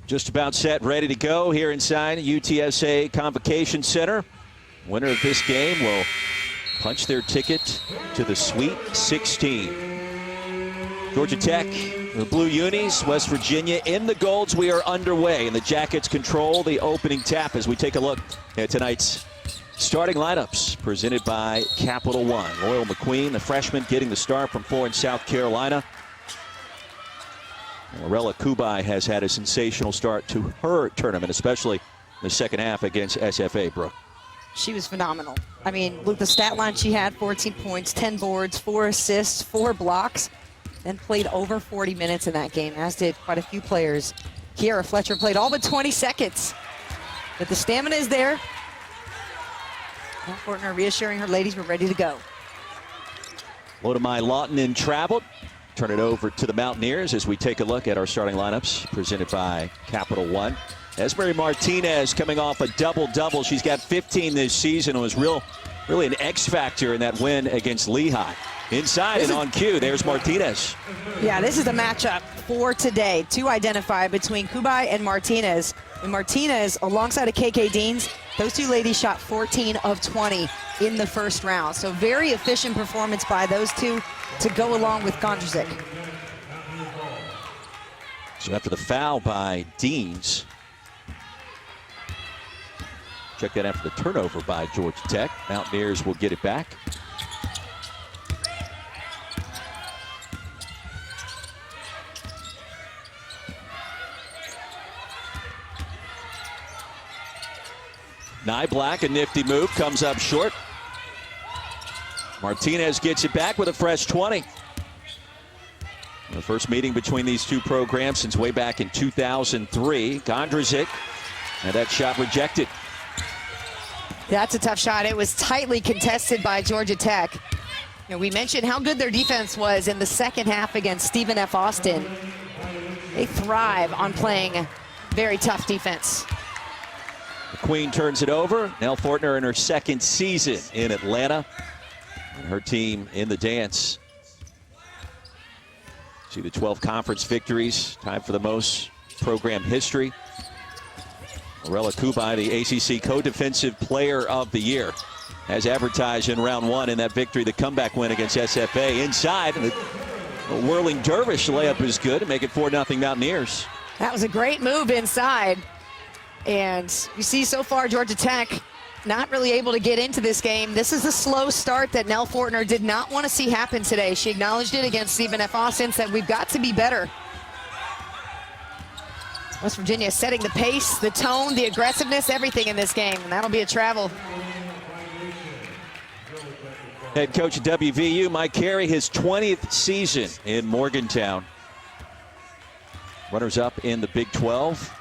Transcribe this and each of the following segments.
Just about set, ready to go here inside UTSA Convocation Center. Winner of this game will punch their ticket to the Sweet 16. Georgia Tech, the blue unis, West Virginia in the golds. We are underway, and the Jackets control the opening tap as we take a look at tonight's starting lineups presented by Capital One. Loyal McQueen, the freshman, getting the start from Florence, South Carolina. Lorella Kubai has had a sensational start to her tournament, especially in the second half against SFA, Brooke. She was phenomenal. I mean, look, the stat line she had, 14 points, 10 boards, 4 assists, 4 blocks, then played over 40 minutes in that game, as did quite a few players. Kiara Fletcher played all but 20 seconds. But the stamina is there. Fortner reassuring her ladies we're ready to go. Lodamai Lawton in travel. Turn it over to the Mountaineers as we take a look at our starting lineups presented by Capital One. Esmery Martinez coming off a double-double. She's got 15 this season and was really an X factor in that win against Lehigh. Inside and on cue, there's Martinez. Yeah, this is a matchup for today to identify between Kubai and Martinez. And Martinez, alongside of KK Deans, those two ladies shot 14 of 20 in the first round. So very efficient performance by those two to go along with Gondrzik. So after the foul by Deans, check that after the turnover by Georgia Tech. Mountaineers will get it back. Nye Black, a nifty move, comes up short. Martinez gets it back with a fresh 20. The first meeting between these two programs since way back in 2003. Gondrzik, and that shot rejected. That's a tough shot. It was tightly contested by Georgia Tech. You know, we mentioned how good their defense was in the second half against Stephen F. Austin. They thrive on playing very tough defense. McQueen turns it over. Nell Fortner in her second season in Atlanta. And her team in the dance. See the 12 conference victories, tied for the most program history. Lorella Kubai, the ACC Co-Defensive Player of the Year, as advertised in round one in that victory, the comeback win against SFA. Inside, the whirling dervish layup is good to make it 4-0 Mountaineers. That was a great move inside. And you see so far Georgia Tech not really able to get into this game. This is a slow start that Nell Fortner did not want to see happen today. She acknowledged it against Stephen F. Austin, said we've got to be better. West Virginia setting the pace, the tone, the aggressiveness, everything in this game, and that'll be a travel. Head coach of WVU, Mike Carey, his 20th season in Morgantown. Runners-up in the Big 12.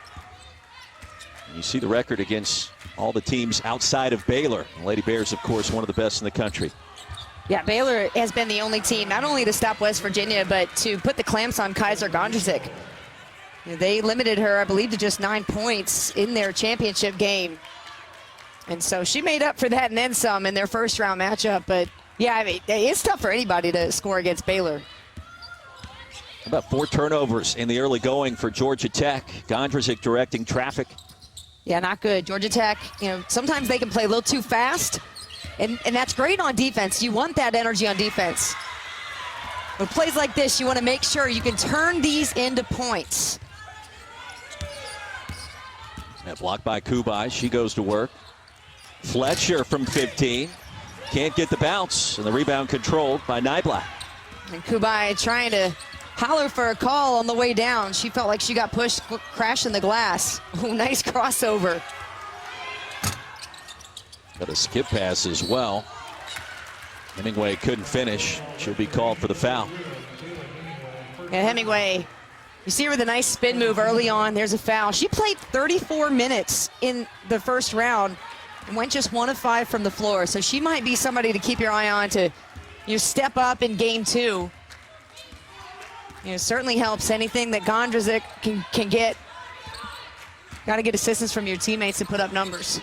And you see the record against all the teams outside of Baylor. The Lady Bears, of course, one of the best in the country. Yeah, Baylor has been the only team, not only to stop West Virginia, but to put the clamps on Kaiser Gondrzik. They limited her, I believe, to just 9 points in their championship game. And so she made up for that and then some in their first round matchup. But yeah, I mean, it's tough for anybody to score against Baylor. About 4 turnovers in the early going for Georgia Tech. Gondrzik directing traffic. Yeah, not good. Georgia Tech, you know, sometimes they can play a little too fast, and that's great on defense. You want that energy on defense. But plays like this, you want to make sure you can turn these into points. That blocked by Kubai. She goes to work. Fletcher from 15. Can't get the bounce, and the rebound controlled by Nyblack. And Kubai trying to holler for a call on the way down. She felt like she got pushed, crashing the glass. Oh, nice crossover. Got a skip pass as well. Hemingway couldn't finish. She'll be called for the foul. Yeah, Hemingway, you see her with a nice spin move early on. There's a foul. She played 34 minutes in the first round and went just 1 of 5 from the floor. So she might be somebody to keep your eye on to step up in game 2. It certainly helps. Anything that Gondrzik can get. Got to get assistance from your teammates to put up numbers.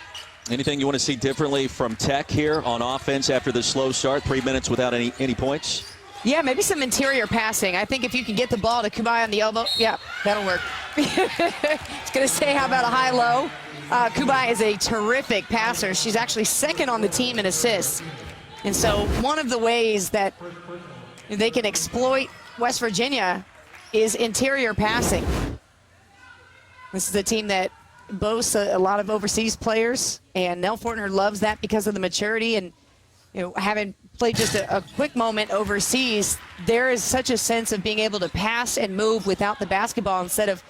Anything you want to see differently from Tech here on offense after the slow start? 3 minutes without any points? Yeah, maybe some interior passing. I think if you can get the ball to Kubai on the elbow, yeah, that'll work. It's going to say, how about a high-low? Kubai is a terrific passer. She's actually second on the team in assists. And so one of the ways that they can exploit West Virginia is interior passing. This is a team that boasts a lot of overseas players, and Nell Fortner loves that because of the maturity. And having played just a quick moment overseas, there is such a sense of being able to pass and move without the basketball instead of,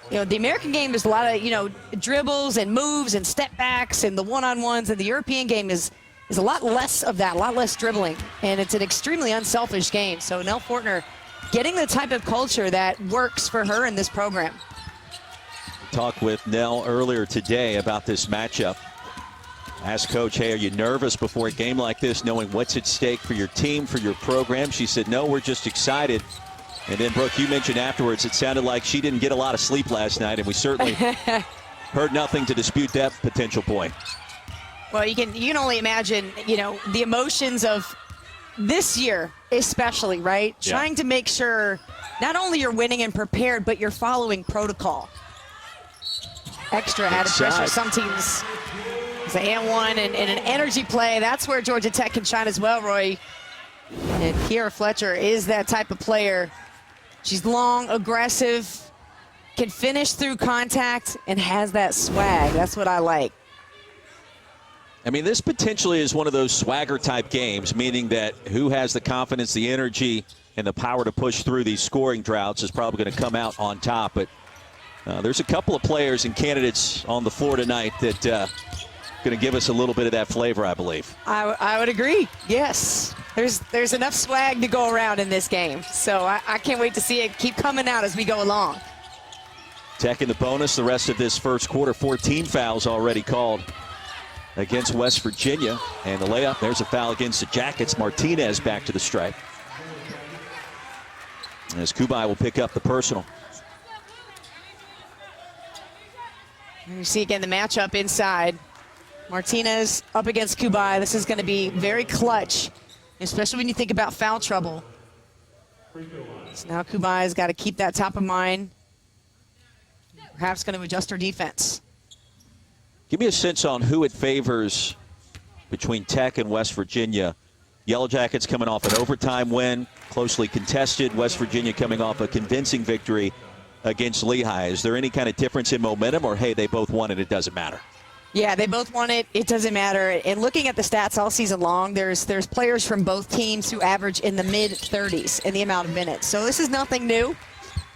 the American game is a lot of, dribbles and moves and step backs and the one-on-ones, and the European game is a lot less of that, a lot less dribbling, and it's an extremely unselfish game. So Nell Fortner getting the type of culture that works for her in this program. Talked with Nell earlier today about this matchup. Asked Coach, hey, are you nervous before a game like this, knowing what's at stake for your team, for your program? She said, no, we're just excited. And then, Brooke, you mentioned afterwards it sounded like she didn't get a lot of sleep last night, and we certainly heard nothing to dispute that potential point. Well, you can only imagine, the emotions of this year especially, right? Yeah. Trying to make sure not only you're winning and prepared, but you're following protocol. Extra added pressure. Some teams say and one and an energy play. That's where Georgia Tech can shine as well, Roy. And Kiera Fletcher is that type of player. She's long, aggressive, can finish through contact, and has that swag. That's what I like. I mean, this potentially is one of those swagger-type games, meaning that who has the confidence, the energy, and the power to push through these scoring droughts is probably going to come out on top. But there's a couple of players and candidates on the floor tonight that going to give us a little bit of that flavor, I believe. I would agree. Yes. There's enough swag to go around in this game. So I can't wait to see it keep coming out as we go along. Tech in the bonus the rest of this first quarter. 14 fouls already called against West Virginia. And the layup, there's a foul against the Jackets. Martinez back to the stripe. As Kubai will pick up the personal. You see again the matchup inside. Martinez up against Kubai. This is going to be very clutch, especially when you think about foul trouble. So now Kubai's got to keep that top of mind. Perhaps going to adjust her defense. Give me a sense on who it favors between Tech and West Virginia. Yellow Jackets coming off an overtime win, closely contested. West Virginia coming off a convincing victory against Lehigh. Is there any kind of difference in momentum, or hey, they both won it, it doesn't matter? Yeah, they both won it. It doesn't matter. And looking at the stats all season long, there's players from both teams who average in the mid-30s in the amount of minutes. So this is nothing new.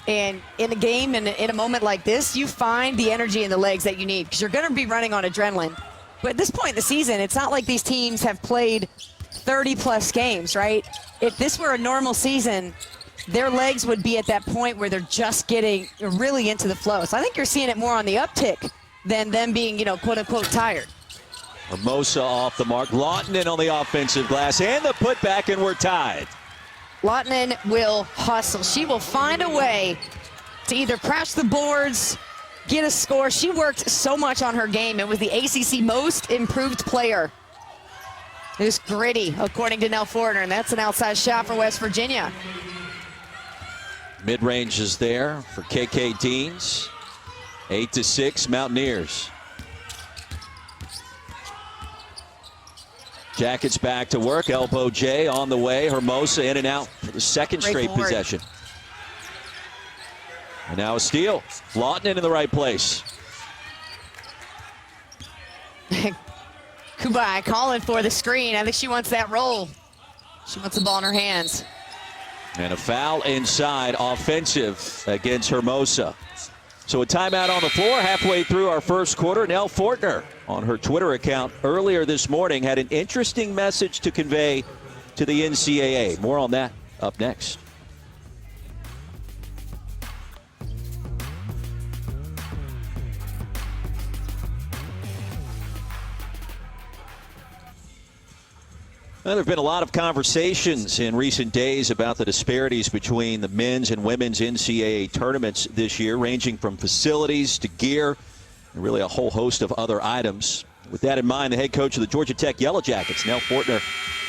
And in a game, in a moment like this, you find the energy in the legs that you need because you're going to be running on adrenaline. But at this point in the season, it's not like these teams have played 30-plus games, right? If this were a normal season, their legs would be at that point where they're just getting really into the flow. So I think you're seeing it more on the uptick than them being, quote-unquote tired. Hermosa off the mark. Lautinen on the offensive glass, and the putback, and we're tied. Lautinen will hustle. She will find a way to either crash the boards, get a score. She worked so much on her game and was the ACC most improved player. It was gritty, according to Nell Fortner, and that's an outside shot for West Virginia. Mid-range is there for KK Deans. 8-6 Mountaineers. Jackets back to work. Elbow J on the way. Hermosa in and out for the second straight possession. And now a steal. Lautinen in the right place. Kubai calling for the screen. I think she wants that roll. She wants the ball in her hands. And a foul inside, offensive against Hermosa. So a timeout on the floor halfway through our first quarter. Nell Fortner on her Twitter account earlier this morning had an interesting message to convey to the NCAA. More on that up next. Well, there have been a lot of conversations in recent days about the disparities between the men's and women's NCAA tournaments this year, ranging from facilities to gear and really a whole host of other items. With that in mind, the head coach of the Georgia Tech Yellow Jackets, Nell Fortner,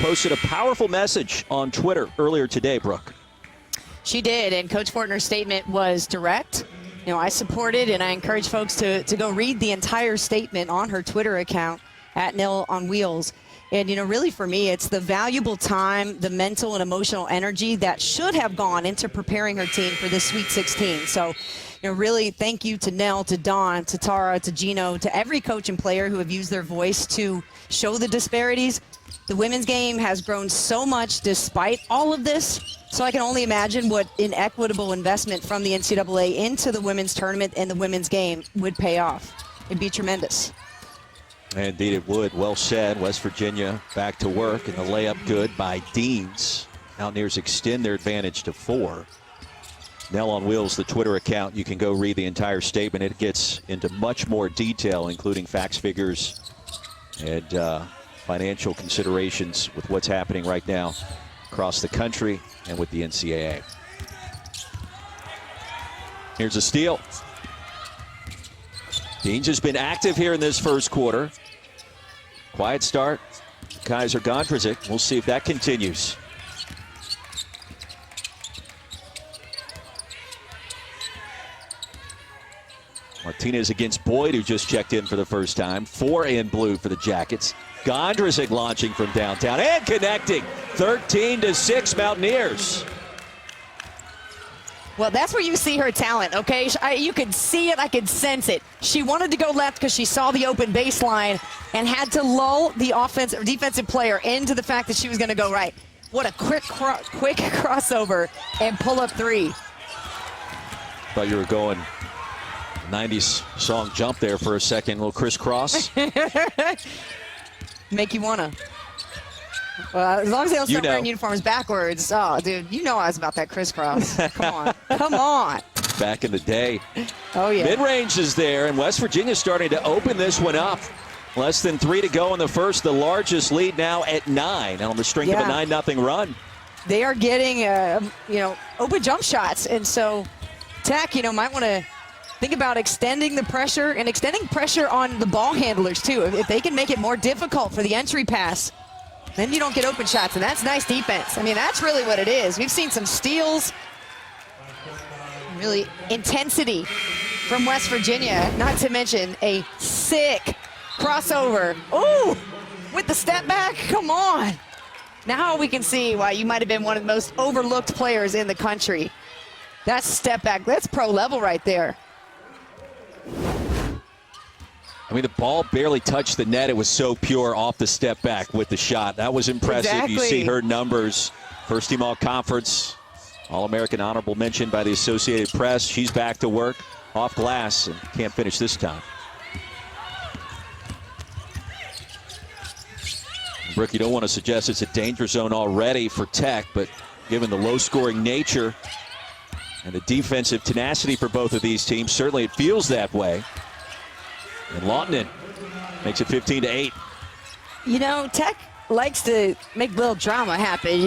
posted a powerful message on Twitter earlier today, Brooke. She did, and Coach Fortner's statement was direct. I support it, and I encourage folks to go read the entire statement on her Twitter account at Nell on Wheels. And, really for me, it's the valuable time, the mental and emotional energy that should have gone into preparing her team for this Sweet 16. So, really thank you to Nell, to Dawn, to Tara, to Gino, to every coach and player who have used their voice to show the disparities. The women's game has grown so much despite all of this. So I can only imagine what inequitable investment from the NCAA into the women's tournament and the women's game would pay off. It'd be tremendous. Indeed it would. Well said. West Virginia back to work, and the layup good by Deans. Mountaineers extend their advantage to 4. Nell on Wheels, the Twitter account. You can go read the entire statement. It gets into much more detail, including facts, figures, and financial considerations with what's happening right now across the country and with the NCAA. Here's a steal. Deans has been active here in this first quarter. Quiet start. Kaiser Gondrazic. We'll see if that continues. Martinez against Boyd, who just checked in for the first time. 4 in blue for the Jackets. Gondrazic launching from downtown and connecting. 13-6 Mountaineers. Well, that's where you see her talent, okay? You could see it. I could sense it. She wanted to go left because she saw the open baseline and had to lull the defensive player into the fact that she was going to go right. What a quick crossover and pull-up 3. Thought you were going 90s song jump there for a second. A little crisscross. Make you wanna. Well, as long as they don't start wearing uniforms backwards. Oh, dude, I was about that crisscross. Come on. Come on. Back in the day. Oh, yeah. Mid-range is there, and West Virginia's starting to open this one up. Less than 3 to go in the first. The largest lead now at 9 on the strength of a 9-0 run. They are getting, open jump shots. And so Tech, might want to think about extending the pressure and extending pressure on the ball handlers, too. If they can make it more difficult for the entry pass, then you don't get open shots, and that's nice defense. I mean, that's really what it is. We've seen some steals, really intensity from West Virginia, not to mention a sick crossover. Ooh, with the step back, come on. Now we can see why you might have been one of the most overlooked players in the country. That's step back, that's pro level right there. I mean, the ball barely touched the net. It was so pure off the step back with the shot. That was impressive. Exactly. You see her numbers. First team all-conference, All-American honorable mention by the Associated Press. She's back to work off glass and can't finish this time. Brooke, you don't want to suggest it's a danger zone already for Tech, but given the low-scoring nature and the defensive tenacity for both of these teams, certainly it feels that way. And Lawton makes it 15-8. Tech likes to make a little drama happen,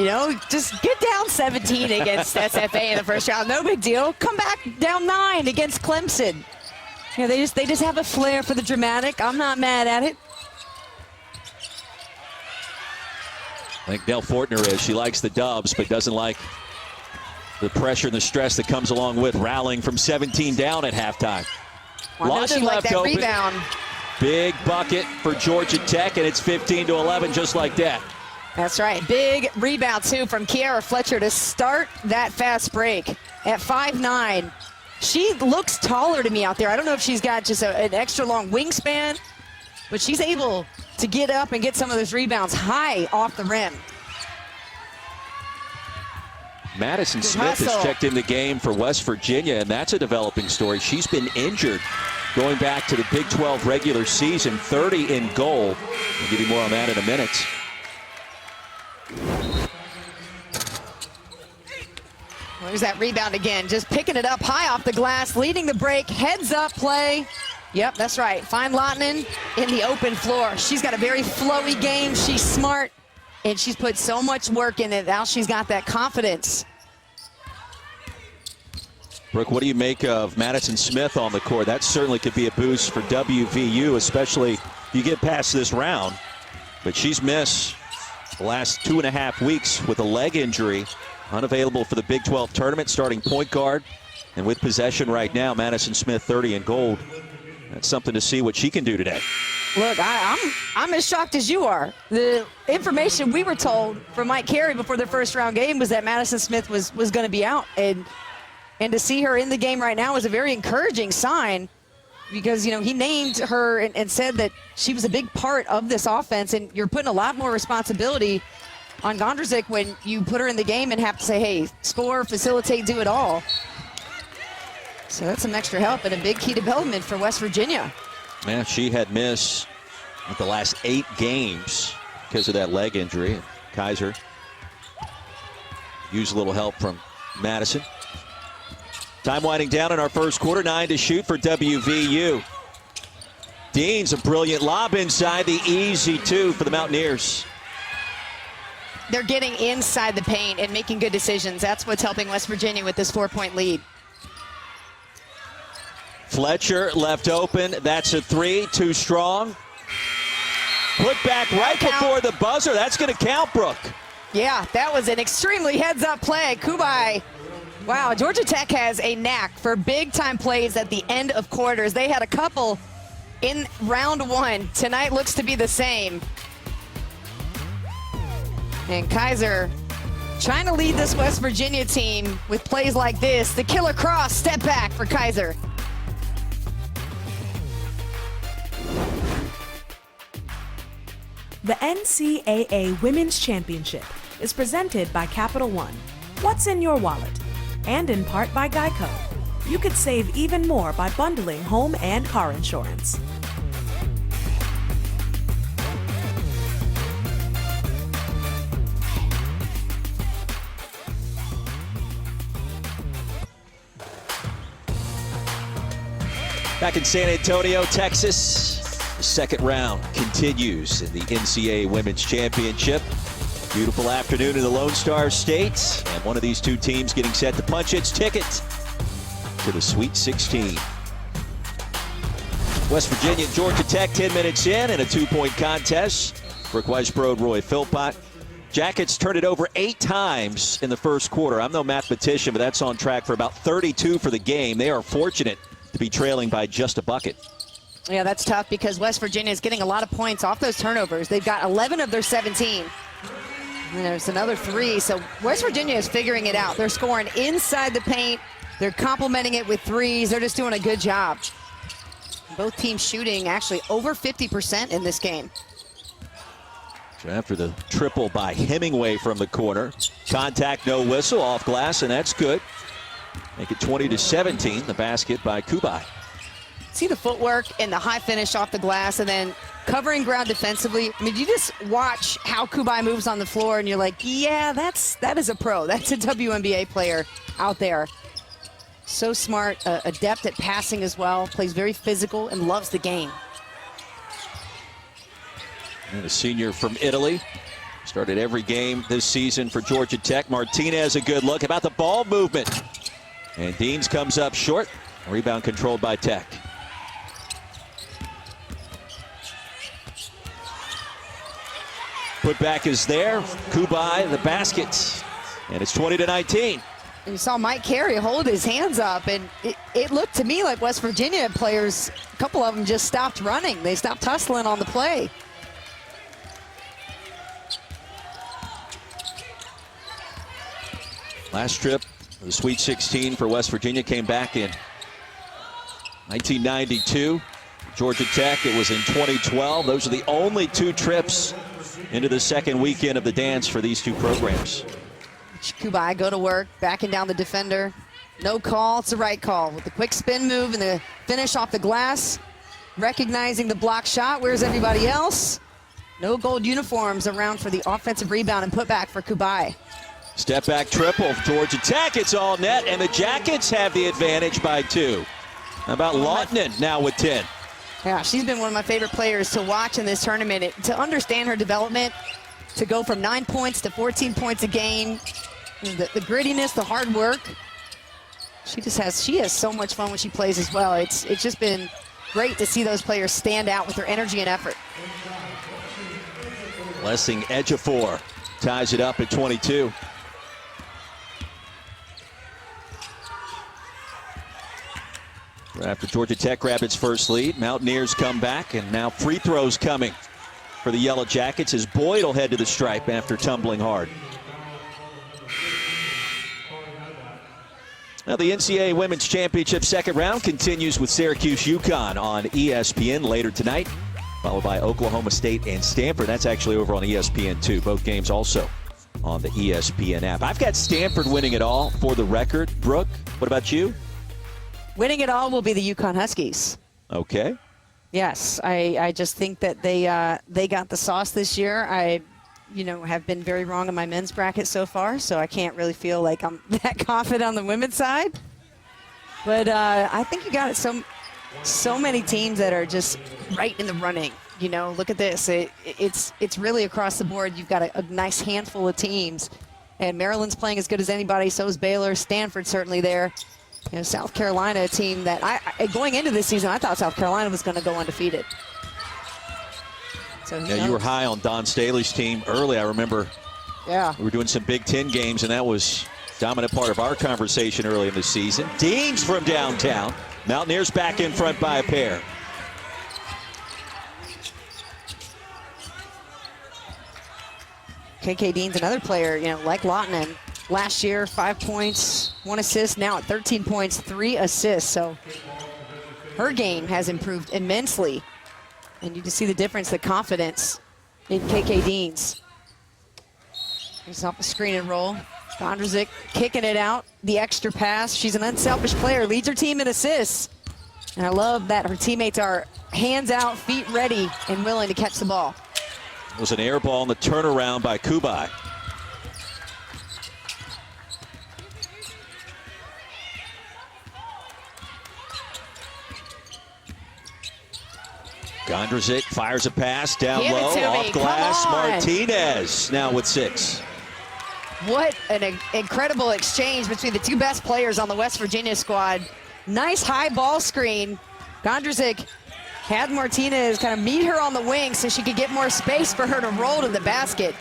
Just get down 17 against SFA in the first round. No big deal. Come back down 9 against Clemson. They just have a flair for the dramatic. I'm not mad at it. I think Nell Fortner is. She likes the dubs, but doesn't like the pressure and the stress that comes along with rallying from 17 down at halftime. Well, she left open. Rebound. Big bucket for Georgia Tech, and it's 15-11 just like that. That's right. Big rebound, too, from Kiara Fletcher to start that fast break at 5'9". She looks taller to me out there. I don't know if she's got just an extra long wingspan, but she's able to get up and get some of those rebounds high off the rim. Madison Smith has checked in the game for West Virginia, and that's a developing story. She's been injured going back to the Big 12 regular season, 30 in goal. We'll give you more on that in a minute. There's that rebound again, just picking it up high off the glass, leading the break, heads up play. Yep, that's right. Find Lottonen in the open floor. She's got a very flowy game. She's smart. And she's put so much work in it. Now she's got that confidence. Brooke, what do you make of Madison Smith on the court? That certainly could be a boost for WVU, especially you get past this round. But she's missed the last 2.5 weeks with a leg injury. Unavailable for the Big 12 tournament, starting point guard. And with possession right now, Madison Smith 30 in gold. That's something to see what she can do today. Look, I'm as shocked as you are. The information we were told from Mike Carey before the first round game was that Madison Smith was going to be out. And to see her in the game right now is a very encouraging sign, because, you know, he named her and said that she was a big part of this offense, and you're putting a lot more responsibility on Gondrzik when you put her in the game and have to say, hey, score, facilitate, do it all. So that's some extra help and a big key development for West Virginia. Yeah, she had missed the last 8 games because of that leg injury. Kaiser used a little help from Madison. Time winding down in our first quarter, 9 to shoot for WVU. Dean's a brilliant lob inside, the easy 2 for the Mountaineers. They're getting inside the paint and making good decisions. That's what's helping West Virginia with this 4-point lead. Fletcher left open. That's a 3, too strong. Put back right before the buzzer. That's going to count, Brooke. Yeah, that was an extremely heads-up play. Kubai. Wow, Georgia Tech has a knack for big-time plays at the end of quarters. They had a couple in round 1. Tonight looks to be the same. And Kaiser trying to lead this West Virginia team with plays like this. The killer cross, step back for Kaiser. The NCAA Women's Championship is presented by Capital One. What's in your wallet? And in part by Geico. You could save even more by bundling home and car insurance. Back in San Antonio, Texas, the second round continues in the NCAA Women's Championship. Beautiful afternoon in the Lone Star State, and one of these two teams getting set to punch its ticket to the Sweet 16. West Virginia and Georgia Tech 10 minutes in, and a 2-point contest. Brooke Weisbrod, Roy Philpott. Jackets turned it over 8 times in the first quarter. I'm no mathematician, but that's on track for about 32 for the game. They are fortunate to be trailing by just a bucket. Yeah, that's tough because West Virginia is getting a lot of points off those turnovers. They've got 11 of their 17. And there's another 3. So West Virginia is figuring it out. They're scoring inside the paint. They're complementing it with 3s. They're just doing a good job. Both teams shooting actually over 50% in this game. So after the triple by Hemingway from the corner, contact, no whistle, off glass, and that's good. Make it 20-17, the basket by Kubai. See the footwork and the high finish off the glass, and then covering ground defensively. I mean, you just watch how Kubai moves on the floor, and you're like, yeah, that is a pro. That's a WNBA player out there. So smart, adept at passing as well, plays very physical and loves the game. And a senior from Italy. Started every game this season for Georgia Tech. Martinez, a good look. About the ball movement. And Deans comes up short. Rebound controlled by Tech. Put back is there. Kubai, the basket. And it's 20-19. And you saw Mike Carey hold his hands up, and it looked to me like West Virginia players, a couple of them just stopped running. They stopped hustling on the play. Last trip, the Sweet 16 for West Virginia came back in 1992. Georgia Tech, it was in 2012. Those are the only 2 trips into the second weekend of the dance for these 2 programs. Kubai go to work, backing down the defender. No call, it's the right call. With the quick spin move and the finish off the glass, recognizing the block shot. Where's everybody else? No gold uniforms around for the offensive rebound and putback for Kubai. Step back triple, Georgia Tech, it's all net, and the Jackets have the advantage by 2. How about Lautinen now with 10? Yeah, she's been one of my favorite players to watch in this tournament. To understand her development, to go from 9 points to 14 points a game, the grittiness, the hard work. She has so much fun when she plays as well. It's just been great to see those players stand out with their energy and effort. Lessing Ejiofor ties it up at 22. After Georgia Tech grabbed its first lead, Mountaineers come back, and now free throws coming for the Yellow Jackets as Boyd will head to the stripe after tumbling hard. Now the NCAA Women's Championship second round continues with Syracuse-UConn on ESPN later tonight, followed by Oklahoma State and Stanford. That's actually over on ESPN2. Both games also on the ESPN app. I've got Stanford winning it all for the record. Brooke, what about you? Winning it all will be the UConn Huskies. Okay. Yes, I just think that they got the sauce this year. I have been very wrong in my men's bracket so far, so I can't really feel like I'm that confident on the women's side. But I think you got so many teams that are just right in the running. Look at this. It's really across the board. You've got a nice handful of teams. And Maryland's playing as good as anybody. So is Baylor. Stanford certainly there. South Carolina, a team that going into this season, I thought South Carolina was going to go undefeated. So you were high on Don Staley's team early. I remember we were doing some Big Ten games, and that was a dominant part of our conversation early in the season. Deans from downtown. Mountaineers back in front by a pair. KK Dean's another player, like Lottinen. Last year, 5 points, 1 assist. Now at 13 points, 3 assists. So her game has improved immensely. And you can see the difference, the confidence in KK Dean's. He's off the screen and roll. Gondrzik kicking it out. The extra pass. She's an unselfish player. Leads her team in assists. And I love that her teammates are hands out, feet ready, and willing to catch the ball. It was an air ball on the turnaround by Kubai. Gondrzik fires a pass down low, off glass. Martinez now with 6. What an incredible exchange between the two best players on the West Virginia squad. Nice high ball screen. Gondrzik had Martinez kind of meet her on the wing so she could get more space for her to roll to the basket.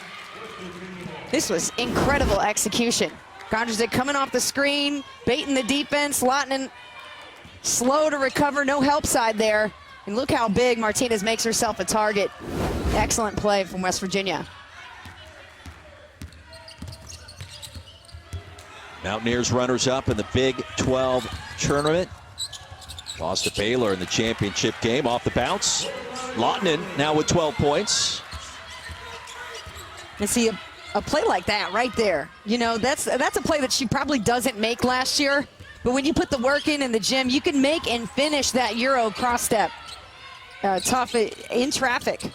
This was incredible execution. Gondrzik coming off the screen, baiting the defense. Lottinen slow to recover, no help side there. And look how big Martinez makes herself a target. Excellent play from West Virginia. Mountaineers runners up in the Big 12 tournament. Lost to Baylor in the championship game off the bounce. Lottinen now with 12 points. And see a play like that right there. That's a play that she probably doesn't make last year. But when you put the work in the gym, you can make and finish that Euro cross step. Tough in traffic.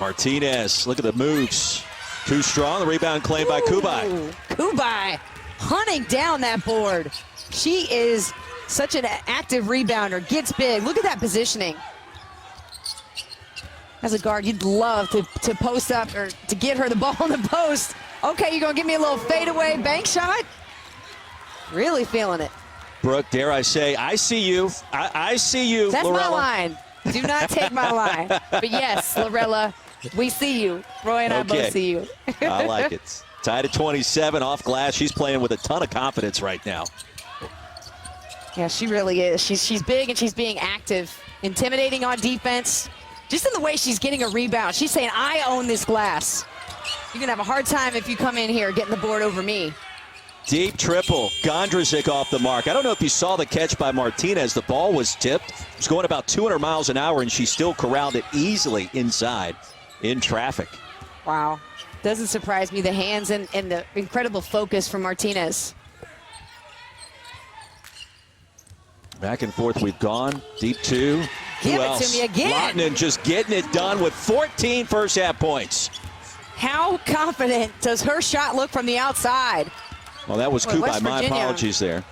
Martinez, look at the moves. Too strong. The rebound claimed by Kubai. Kubai hunting down that board. She is such an active rebounder. Gets big. Look at that positioning. As a guard, you'd love to post up or to get her the ball in the post. Okay, you're going to give me a little fadeaway bank shot? Really feeling it. Brooke, dare I say, I see you. I see you, That's Lorella. my line. Do not take my line. But yes, Lorella, we see you. Roy and I both see you. I like it. Tied at 27 off glass. She's playing with a ton of confidence right now. Yeah, she really is. She's big and she's being active. Intimidating on defense. Just in the way she's getting a rebound. She's saying, I own this glass. You're going to have a hard time if you come in here getting the board over me. Deep triple. Gondrzik off the mark. I don't know if you saw the catch by Martinez. The ball was tipped. It was going about 200 miles an hour, and she still corralled it easily inside in traffic. Wow. Doesn't surprise me. The hands and the incredible focus from Martinez. Back and forth we've gone. Deep 2. Give it to me again. Lottinen just getting it done with 14 first half points. How confident does her shot look from the outside? Well, that was Kubai. My apologies there.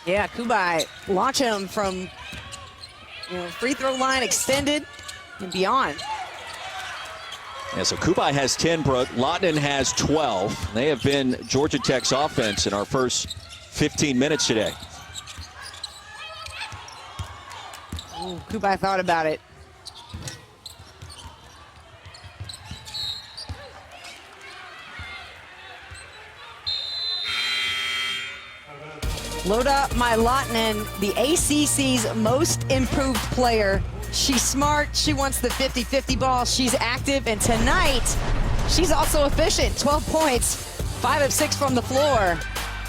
Yeah, Kubai launching them from free throw line extended and beyond. Yeah, so Kubai has 10, Brooke. Lottinen has 12. They have been Georgia Tech's offense in our first 15 minutes today. Ooh, Kubai thought about it. Loda Mailatinen, the ACC's most improved player. She's smart, she wants the 50-50 ball, she's active, and tonight, she's also efficient. 12 points, 5 of 6 from the floor.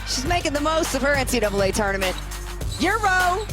She's making the most of her NCAA tournament. Euro.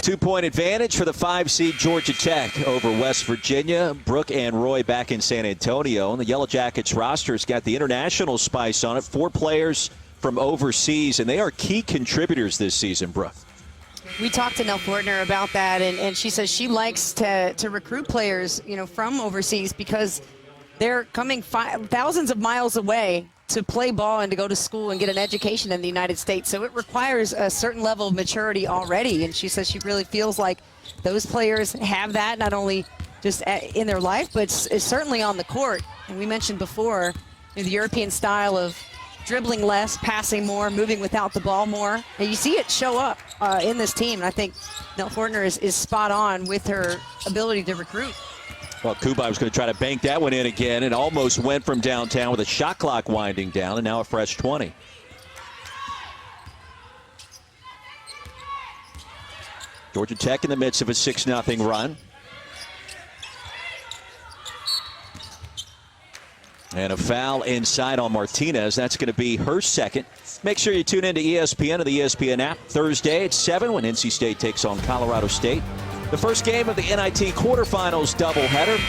2-point advantage for the 5-seed Georgia Tech over West Virginia. Brooke and Roy back in San Antonio. And the Yellow Jackets roster's got the international spice on it. 4 players from overseas, and they are key contributors this season, Brooke. We talked to Nell Fortner about that, and she says she likes to recruit players, from overseas because they're coming thousands of miles away to play ball and to go to school and get an education in the United States. So it requires a certain level of maturity already. And she says she really feels like those players have that, not only just in their life, but it's certainly on the court. And we mentioned before the European style of dribbling less, passing more, moving without the ball more. And you see it show up in this team. And I think Nell Fortner is spot on with her ability to recruit. Well, Kubai was going to try to bank that one in again and almost went from downtown with a shot clock winding down, and now a fresh 20. Georgia Tech in the midst of a 6-0 run. And a foul inside on Martinez. That's going to be her second. Make sure you tune in to ESPN or the ESPN app Thursday at 7 when NC State takes on Colorado State. The first game of the NIT quarterfinals doubleheader.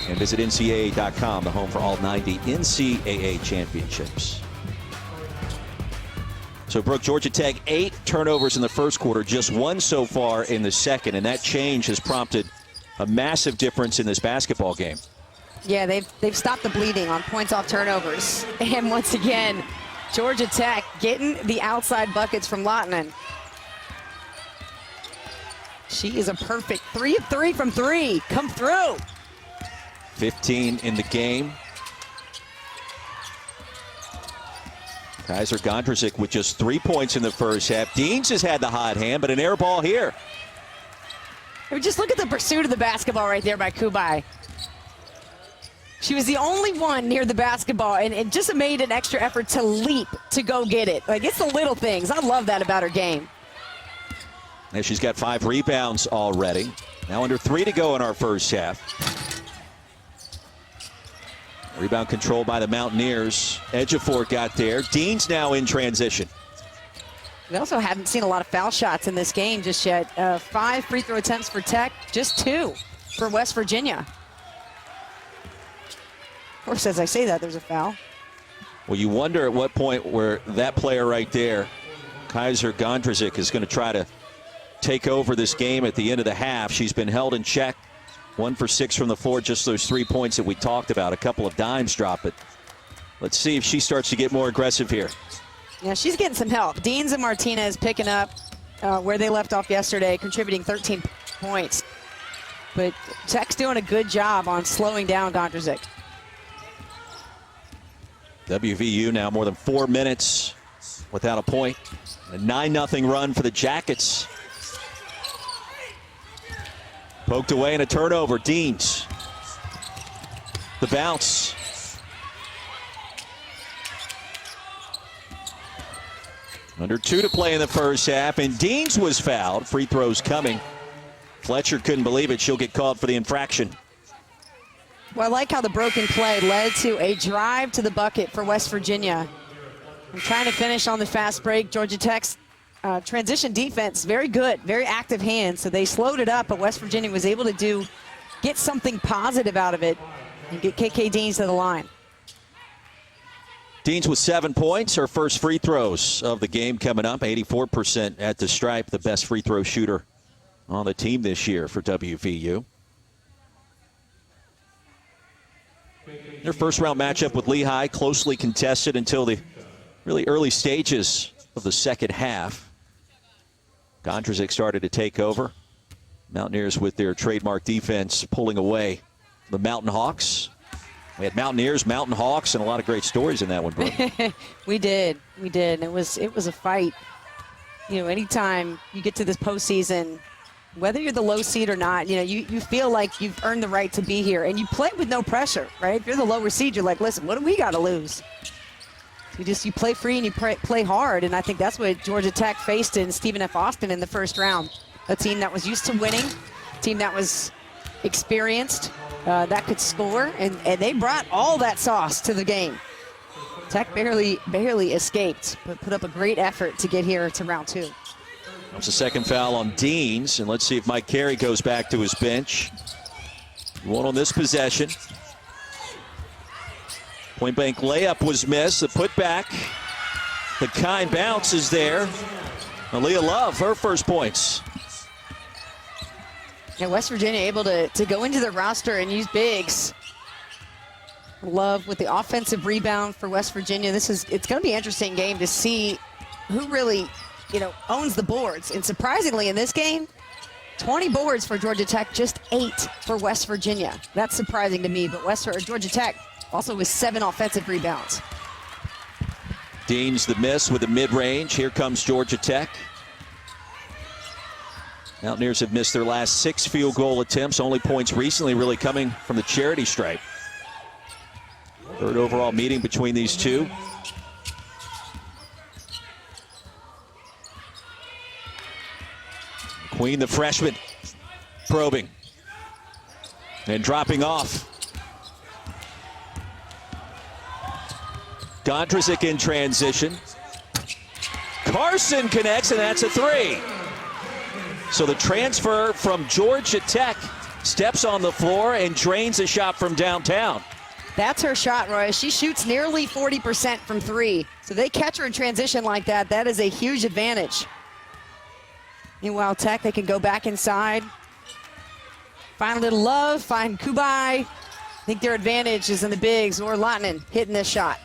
And visit NCAA.com, the home for all 90 NCAA championships. So, Brooke, Georgia Tech, 8 turnovers in the first quarter, just 1 so far in the second. And that change has prompted a massive difference in this basketball game. Yeah, they've stopped the bleeding on points off turnovers. And once again, Georgia Tech getting the outside buckets from Lahtinen. She is a perfect 3 of 3 from 3. Come through. 15 in the game. Kaiser Gondrzik with just 3 points in the first half. Deans has had the hot hand, but an air ball here. I mean, just look at the pursuit of the basketball right there by Kubai. She was the only one near the basketball and just made an extra effort to leap to go get it. Like, it's the little things. I love that about her game. And she's got 5 rebounds already. Now under 3 to go in our first half. Rebound control by the Mountaineers. Ejiofor got there. Dean's now in transition. We also haven't seen a lot of foul shots in this game just yet. 5 free throw attempts for Tech, just 2 for West Virginia. Of course, as I say that, there's a foul. Well, you wonder at what point where that player right there, Kaiser Gondrzik, is going to try to take over this game at the end of the half. She's been held in check. 1 for 6 from the floor, just those 3 points that we talked about. A couple of dimes drop it. Let's see if she starts to get more aggressive here. Yeah, she's getting some help. Deans and Martinez picking up where they left off yesterday, contributing 13 points. But Tech's doing a good job on slowing down Gondrzik. WVU now more than 4 minutes without a point. A 9-0 run for the Jackets. Poked away and a turnover. Deans. The bounce. Under 2 to play in the first half, and Deans was fouled. Free throws coming. Fletcher couldn't believe it. She'll get called for the infraction. Well, I like how the broken play led to a drive to the bucket for West Virginia. And trying to finish on the fast break. Georgia Tech's transition defense, very good, very active hands. So they slowed it up, but West Virginia was able to get something positive out of it and get KK Deans to the line. Deans with 7 points. Her first free throws of the game coming up. 84% at the stripe, the best free throw shooter on the team this year for WVU. Their first round matchup with Lehigh, closely contested until the really early stages of the second half. Gondrzik started to take over. Mountaineers with their trademark defense pulling away the Mountain Hawks. We had Mountaineers, Mountain Hawks, and a lot of great stories in that one, Brooke. We did. It was a fight. You know, anytime you get to this postseason, whether you're the low seed or not, you know, you feel like you've earned the right to be here, and you play with no pressure, right? If you're the lower seed, you're like, listen, what do we got to lose? You play free and you play hard, and I think that's what Georgia Tech faced in Stephen F. Austin in the first round. A team that was used to winning, a team that was experienced, that could score, and they brought all that sauce to the game. Tech barely escaped, but put up a great effort to get here to round 2. That's a second foul on Deans, and let's see if Mike Carey goes back to his bench. One on this possession. Point blank layup was missed. The putback. The kind bounce is there. Aaliyah Love, her first points. Yeah, West Virginia able to go into the roster and use bigs. Love with the offensive rebound for West Virginia. It's going to be an interesting game to see who really, you know, owns the boards. And surprisingly in this game, 20 boards for Georgia Tech, just 8 for West Virginia. That's surprising to me, but Georgia Tech also with 7 offensive rebounds. Deans the miss with a mid-range. Here comes Georgia Tech. Mountaineers have missed their last 6 field goal attempts. Only points recently really coming from the charity stripe. Third overall meeting between these two. Queen, the freshman, probing and dropping off. Gondrzic in transition. Carson connects, and that's a 3. So the transfer from Georgia Tech steps on the floor and drains a shot from downtown. That's her shot, Roy. She shoots nearly 40% from 3. So they catch her in transition like that. That is a huge advantage. Meanwhile, Tech, they can go back inside. Find a little love, find Kubai. I think their advantage is in the bigs or Lahtinen hitting this shot.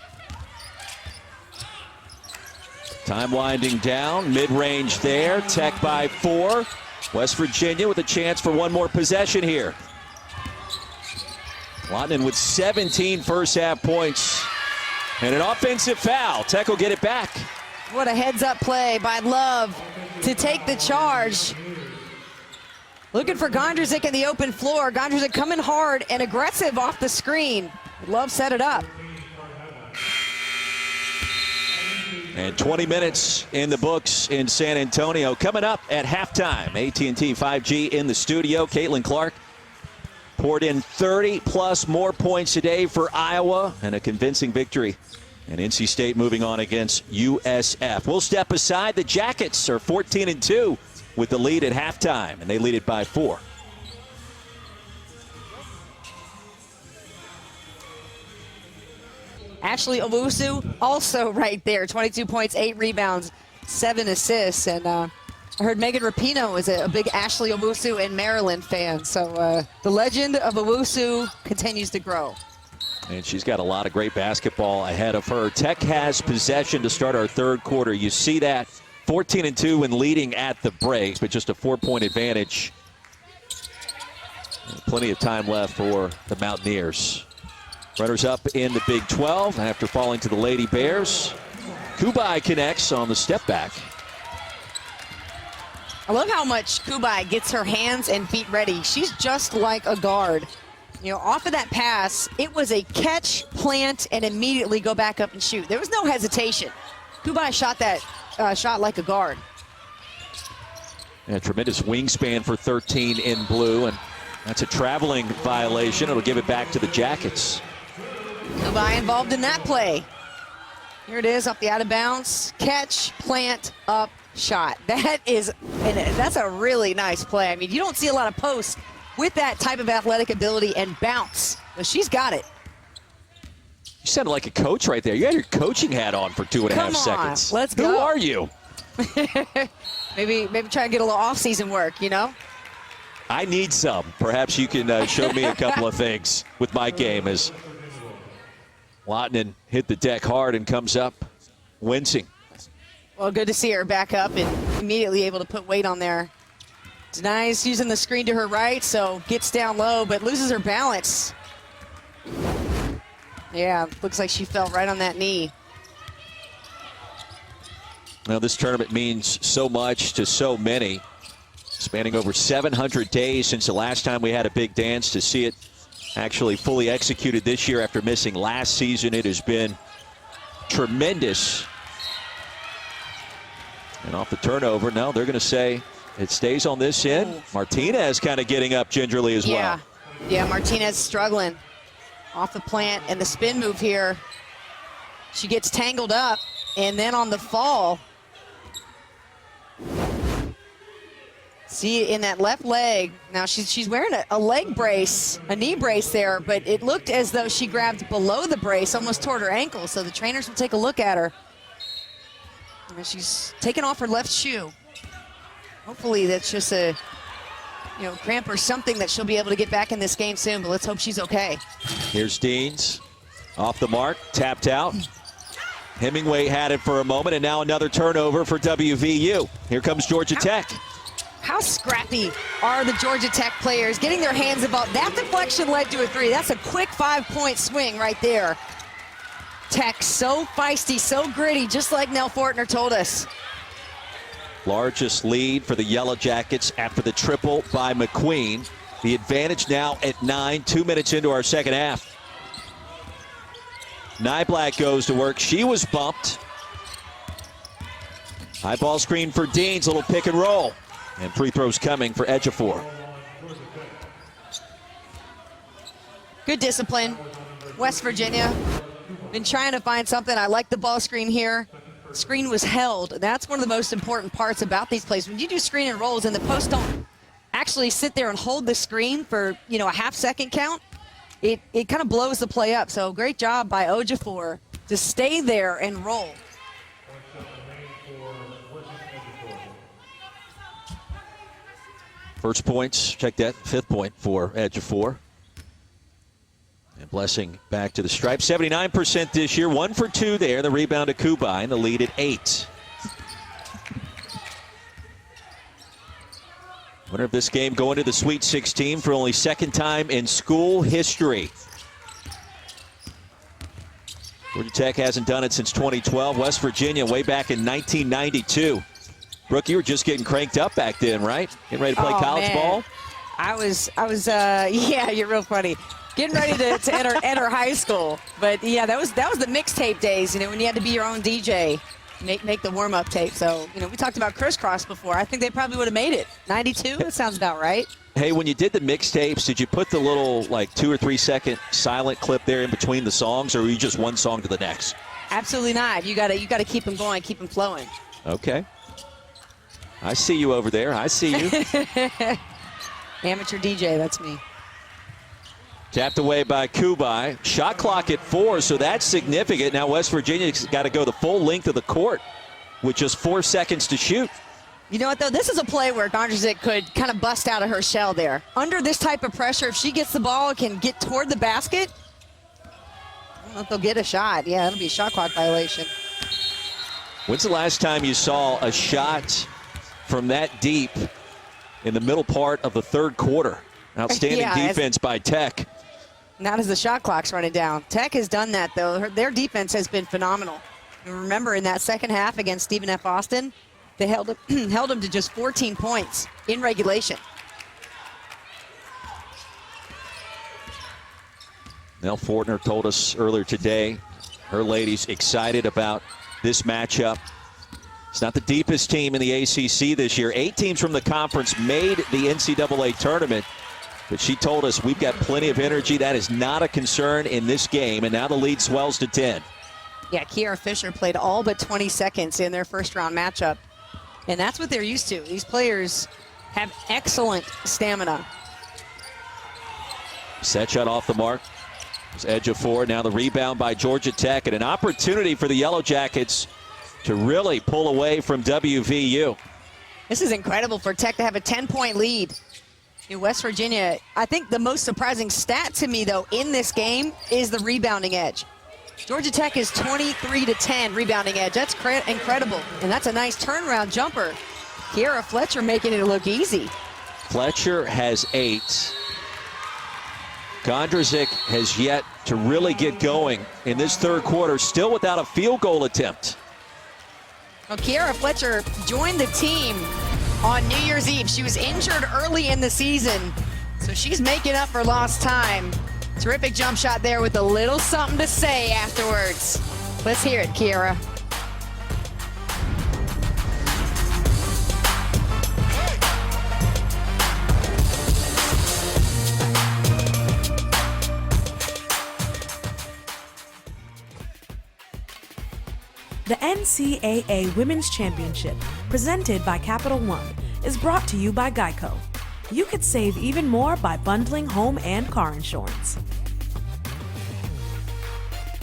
Time winding down, mid-range there. Tech by 4. West Virginia with a chance for one more possession here. Lahtinen with 17 first-half points. And an offensive foul. Tech will get it back. What a heads-up play by Love to take the charge. Looking for Gondrzic in the open floor. Gondrzic coming hard and aggressive off the screen. Love set it up. And 20 minutes in the books in San Antonio. Coming up at halftime, AT&T 5G in the studio. Caitlin Clark poured in 30-plus more points today for Iowa, and a convincing victory. And NC State moving on against USF. We'll step aside. The Jackets are 14-2 with the lead at halftime, and they lead it by 4. Ashley Owusu also right there. 22 points, 8 rebounds, 7 assists. And I heard Megan Rapinoe is a big Ashley Owusu and Maryland fan. So the legend of Owusu continues to grow. And she's got a lot of great basketball ahead of her. Tech has possession to start our third quarter. You see that 14-2 and leading at the break, but just a 4-point advantage. And plenty of time left for the Mountaineers. Runners up in the Big 12 after falling to the Lady Bears. Kubai connects on the step back. I love how much Kubai gets her hands and feet ready. She's just like a guard. You know, off of that pass, it was a catch, plant, and immediately go back up and shoot. There was no hesitation. Kubai shot that shot like a guard. And a tremendous wingspan for 13 in blue, and that's a traveling violation. It'll give it back to the Jackets. Kubai involved in that play. Here it is off the out of bounds. Catch, plant, up, shot. That's a really nice play. I mean, you don't see a lot of posts with that type of athletic ability and bounce. But she's got it. You sounded like a coach right there. You had your coaching hat on for 2.5 seconds. Let's go. Who are you? maybe try and get a little off-season work, you know? I need some. Perhaps you can show me a couple of things with my game as Lahtinen hit the deck hard and comes up wincing. Well, good to see her back up and immediately able to put weight on there. Denies using the screen to her right, so gets down low, but loses her balance. Yeah, looks like she fell right on that knee. Now, this tournament means so much to so many. Spanning over 700 days since the last time we had a big dance. To see it actually fully executed this year after missing last season, it has been tremendous. And off the turnover, now they're going to say it stays on this end. Ooh. Martinez kind of getting up gingerly as well. Yeah, Martinez struggling off the plant, and the spin move here. She gets tangled up, and then on the fall, see in that left leg, now she's wearing a leg brace, a knee brace there, but it looked as though she grabbed below the brace, almost toward her ankle, so the trainers will take a look at her. And she's taking off her left shoe. Hopefully that's just a cramp or something that she'll be able to get back in this game soon, but let's hope she's okay. Here's Deans, off the mark, tapped out. Hemingway had it for a moment, and now another turnover for WVU. Here comes Georgia Tech. How scrappy are the Georgia Tech players getting their hands about that deflection led to a three. That's a quick 5-point swing right there. Tech so feisty, so gritty, just like Nell Fortner told us. Largest lead for the Yellow Jackets after the triple by McQueen. The advantage now at 9, 2 minutes into our second half. Nyblack goes to work. She was bumped. High ball screen for Deans, little pick and roll. And free throws coming for Ejiofor. Good discipline. West Virginia been trying to find something. I like the ball screen here. Screen was held. That's one of the most important parts about these plays. When you do screen and rolls and the post don't actually sit there and hold the screen for, a half-second count, it kind of blows the play up. So great job by Ejiofor to stay there and roll. First points, check that, 5th point for Ejiofor. And Blessing back to the stripe. 79% this year, 1 for 2 there. The rebound to Kubai, and the lead at 8. Winner of this game going to the Sweet 16 for only second time in school history. Georgia Tech hasn't done it since 2012. West Virginia way back in 1992. Brooke, you were just getting cranked up back then, right? Getting ready to play college ball? I was, yeah, you're real funny. Getting ready to enter high school. But yeah, that was the mixtape days, when you had to be your own DJ, make the warm-up tape. So, we talked about Crisscross before. I think they probably would have made it. 92, that sounds about right. Hey, when you did the mixtapes, did you put the little 2 or 3 second silent clip there in between the songs, or were you just one song to the next? Absolutely not. You gotta keep them going, keep them flowing. Okay. I see you over there. I see you. Amateur DJ, that's me. Tapped away by Kubai. Shot clock at 4, so that's significant. Now West Virginia's got to go the full length of the court with just 4 seconds to shoot. You know what, though? This is a play where Gondrzick could kind of bust out of her shell there. Under this type of pressure, if she gets the ball, can get toward the basket, I don't know if they'll get a shot. Yeah, it'll be a shot clock violation. When's the last time you saw a shot from that deep in the middle part of the third quarter? Outstanding defense by Tech. Not as the shot clock's running down. Tech has done that, though. Their defense has been phenomenal. And remember, in that second half against Stephen F. Austin, they held him to just 14 points in regulation. Nell Fortner told us earlier today her ladies excited about this matchup. It's not the deepest team in the ACC this year. 8 teams from the conference made the NCAA tournament. But she told us we've got plenty of energy. That is not a concern in this game. And now the lead swells to 10. Yeah, Kiara Fisher played all but 20 seconds in their first round matchup. And that's what they're used to. These players have excellent stamina. Set shot off the mark. It's Ejiofor. Now the rebound by Georgia Tech. And an opportunity for the Yellow Jackets to really pull away from WVU. This is incredible for Tech to have a 10-point lead. In West Virginia, I think the most surprising stat to me, though, in this game is the rebounding edge. Georgia Tech is 23-10 rebounding edge. That's incredible, and that's a nice turnaround jumper. Kiara Fletcher making it look easy. Fletcher has 8. Gondrzik has yet to really get going in this third quarter, still without a field goal attempt. Well, Kiara Fletcher joined the team on New Year's Eve. She was injured early in the season, so she's making up for lost time. Terrific jump shot there with a little something to say afterwards. Let's hear it, Kiara. The NCAA Women's Championship, presented by Capital One, is brought to you by Geico. You could save even more by bundling home and car insurance.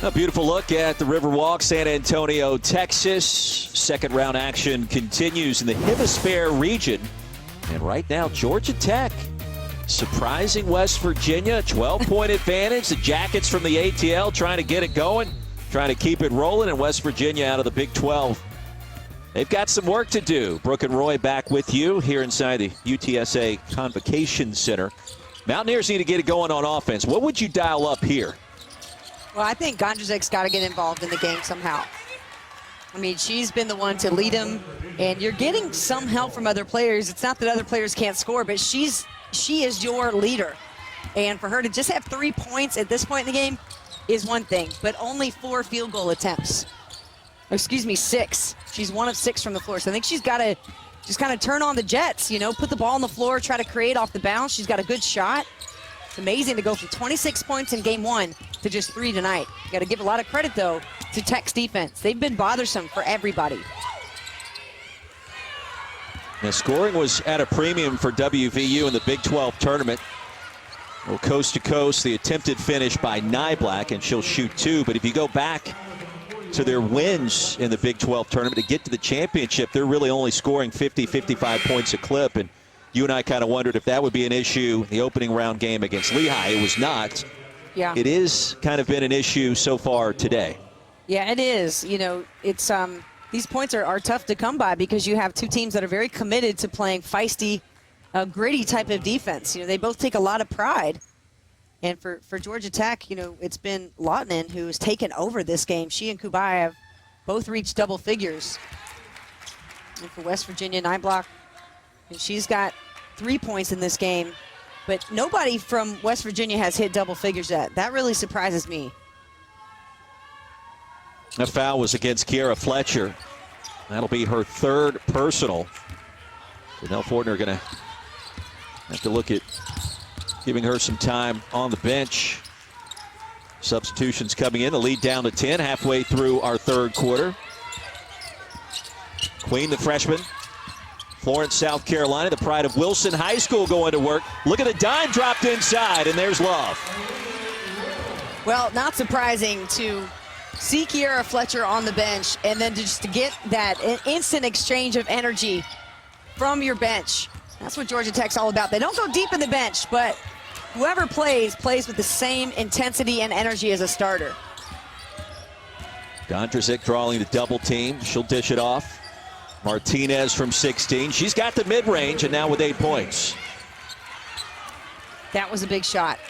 A beautiful look at the Riverwalk, San Antonio, Texas. Second round action continues in the Hemisphere region. And right now, Georgia Tech surprising West Virginia, 12-point advantage. The Jackets from the ATL trying to get it going, trying to keep it rolling, and West Virginia out of the Big 12. They've got some work to do. Brooke and Roy back with you here inside the UTSA Convocation Center. Mountaineers need to get it going on offense. What would you dial up here? Well, I think Gondrzik's got to get involved in the game somehow. I mean, she's been the one to lead them, and you're getting some help from other players. It's not that other players can't score, but she is your leader. And for her to just have 3 points at this point in the game is one thing, but only 4 field goal attempts. Excuse me, 6. She's 1 of 6 from the floor. So I think she's got to just kind of turn on the jets, you know, put the ball on the floor, try to create off the bounce. She's got a good shot. It's amazing to go from 26 points in game 1 to just 3 tonight. You got to give a lot of credit, though, to Tech's defense. They've been bothersome for everybody. Now, scoring was at a premium for WVU in the Big 12 tournament. Well, coast to coast, the attempted finish by Nyblack, and she'll shoot 2. But if you go back to their wins in the Big 12 tournament to get to the championship, they're really only scoring 50, 55 points a clip. And you and I kind of wondered if that would be an issue in the opening round game against Lehigh. It was not. Yeah. It is kind of been an issue so far today. Yeah, it is. You know, it's these points are tough to come by because you have 2 teams that are very committed to playing feisty, gritty type of defense. You know, they both take a lot of pride. And for Georgia Tech, you know, it's been Lautinen who has taken over this game. She and Kubai have both reached double figures. And for West Virginia, Nyblack, she's got 3 points in this game. But nobody from West Virginia has hit double figures yet. That really surprises me. That foul was against Kiara Fletcher. That'll be her 3rd personal. Danelle Fortner going to have to look at giving her some time on the bench. Substitutions coming in. The lead down to 10 halfway through our 3rd quarter. Queen, the freshman. Florence, South Carolina, the pride of Wilson High School going to work. Look at the dime dropped inside, and there's Love. Well, not surprising to see Kiara Fletcher on the bench and then just to get that instant exchange of energy from your bench. That's what Georgia Tech's all about. They don't go deep in the bench, but whoever plays with the same intensity and energy as a starter. Gondrzik drawing the double team. She'll dish it off. Martinez from 16. She's got the mid-range, and now with 8 points. That was a big shot.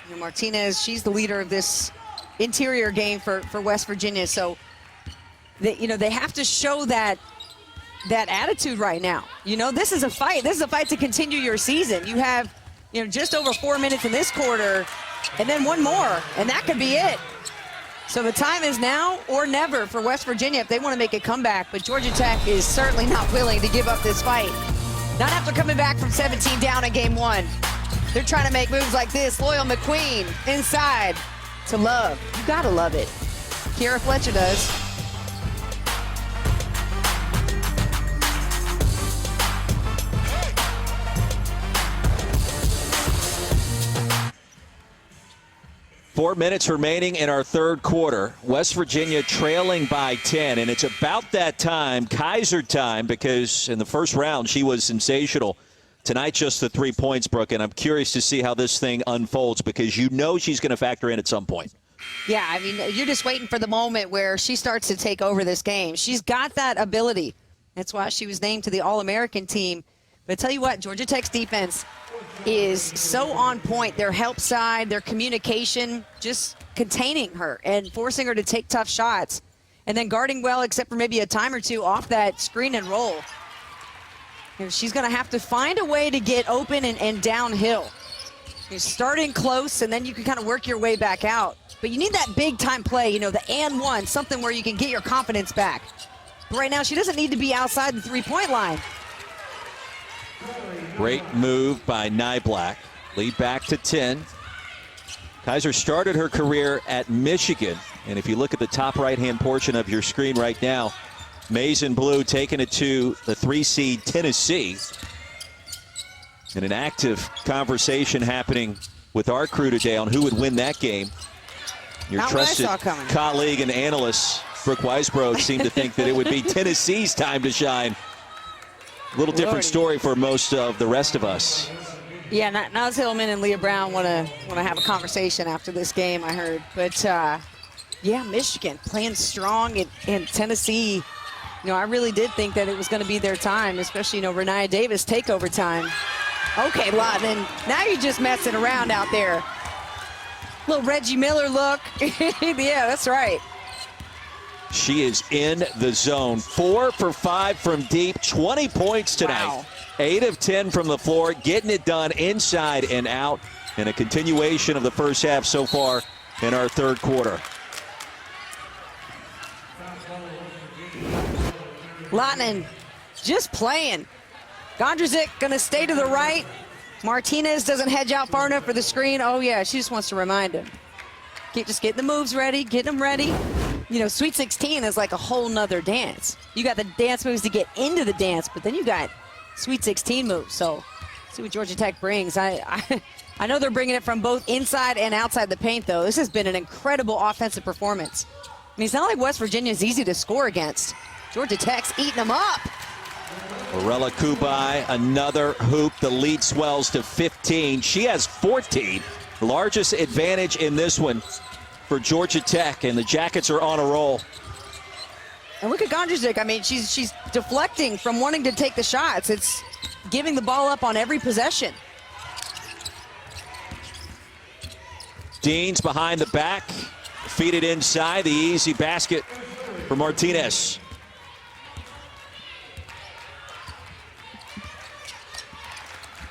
You know, Martinez, she's the leader of this interior game for West Virginia. So, they have to show that attitude right now. You know, this is a fight. This is a fight to continue your season. You have, just over 4 minutes in this quarter, and then 1 more, and that could be it. So the time is now or never for West Virginia if they want to make a comeback. But Georgia Tech is certainly not willing to give up this fight. Not after coming back from 17 down in game 1. They're trying to make moves like this. Loyal McQueen inside to Love. You got to love it. Kiara Fletcher does. Four minutes remaining in our 3rd quarter. West Virginia trailing by 10, and it's about that time, Kaiser time, because in the first round she was sensational. Tonight, just the 3 points, Brooke, and I'm curious to see how this thing unfolds because she's going to factor in at some point. Yeah, I mean, you're just waiting for the moment where she starts to take over this game. She's got that ability. That's why she was named to the All-American team. But I tell you what, Georgia Tech's defense is so on point. Their help side, their communication, just containing her and forcing her to take tough shots. And then guarding well, except for maybe a time or two off that screen and roll. And she's going to have to find a way to get open and downhill. You're starting close, and then you can kind of work your way back out. But you need that big-time play, you know, the and one, something where you can get your confidence back. But right now, she doesn't need to be outside the three-point line. Great move by Nyblack. Lead back to 10. Kaiser started her career at Michigan. And if you look at the top right-hand portion of your screen right now, Maize in blue taking it to the 3-seed Tennessee. And an active conversation happening with our crew today on who would win that game. Your Not trusted what I saw coming. colleague and analyst, Brooke Weisbrod, seemed to think that it would be Tennessee's time to shine. A little different story for most of the rest of us. Yeah, Naz Hillman and Leah Brown want to have a conversation after this game, I heard. But, yeah, Michigan playing strong in Tennessee. You know, I really did think that it was going to be their time, especially, you know, Rennia Davis takeover time. Okay, Lawton, now you're just messing around out there. Little Reggie Miller look. Yeah, that's right. She is in the zone. 4 for 5 from deep, 20 points tonight. Wow. 8 of 10 from the floor, getting it done inside and out. And a continuation of the first half so far in our third quarter. Lawton just playing. Gondrzik going to stay to the right. Martinez doesn't hedge out far enough for the screen. Oh, yeah, she just wants to remind him. Just getting the moves ready, getting them ready. You know, Sweet 16 is like a whole nother dance. You got the dance moves to get into the dance, but then you got Sweet 16 moves. So see what Georgia Tech brings. I know they're bringing it from both inside and outside the paint, though. This has been an incredible offensive performance. I mean, it's not like West Virginia's easy to score against. Georgia Tech's eating them up. Lorella Kubai, another hoop. The lead swells to 15. She has 14. Largest advantage in this one for Georgia Tech, and the Jackets are on a roll. And look at Gondrzik. I mean, she's deflecting from wanting to take the shots. It's giving the ball up on every possession. Deans behind the back. Feed it inside. The easy basket for Martinez.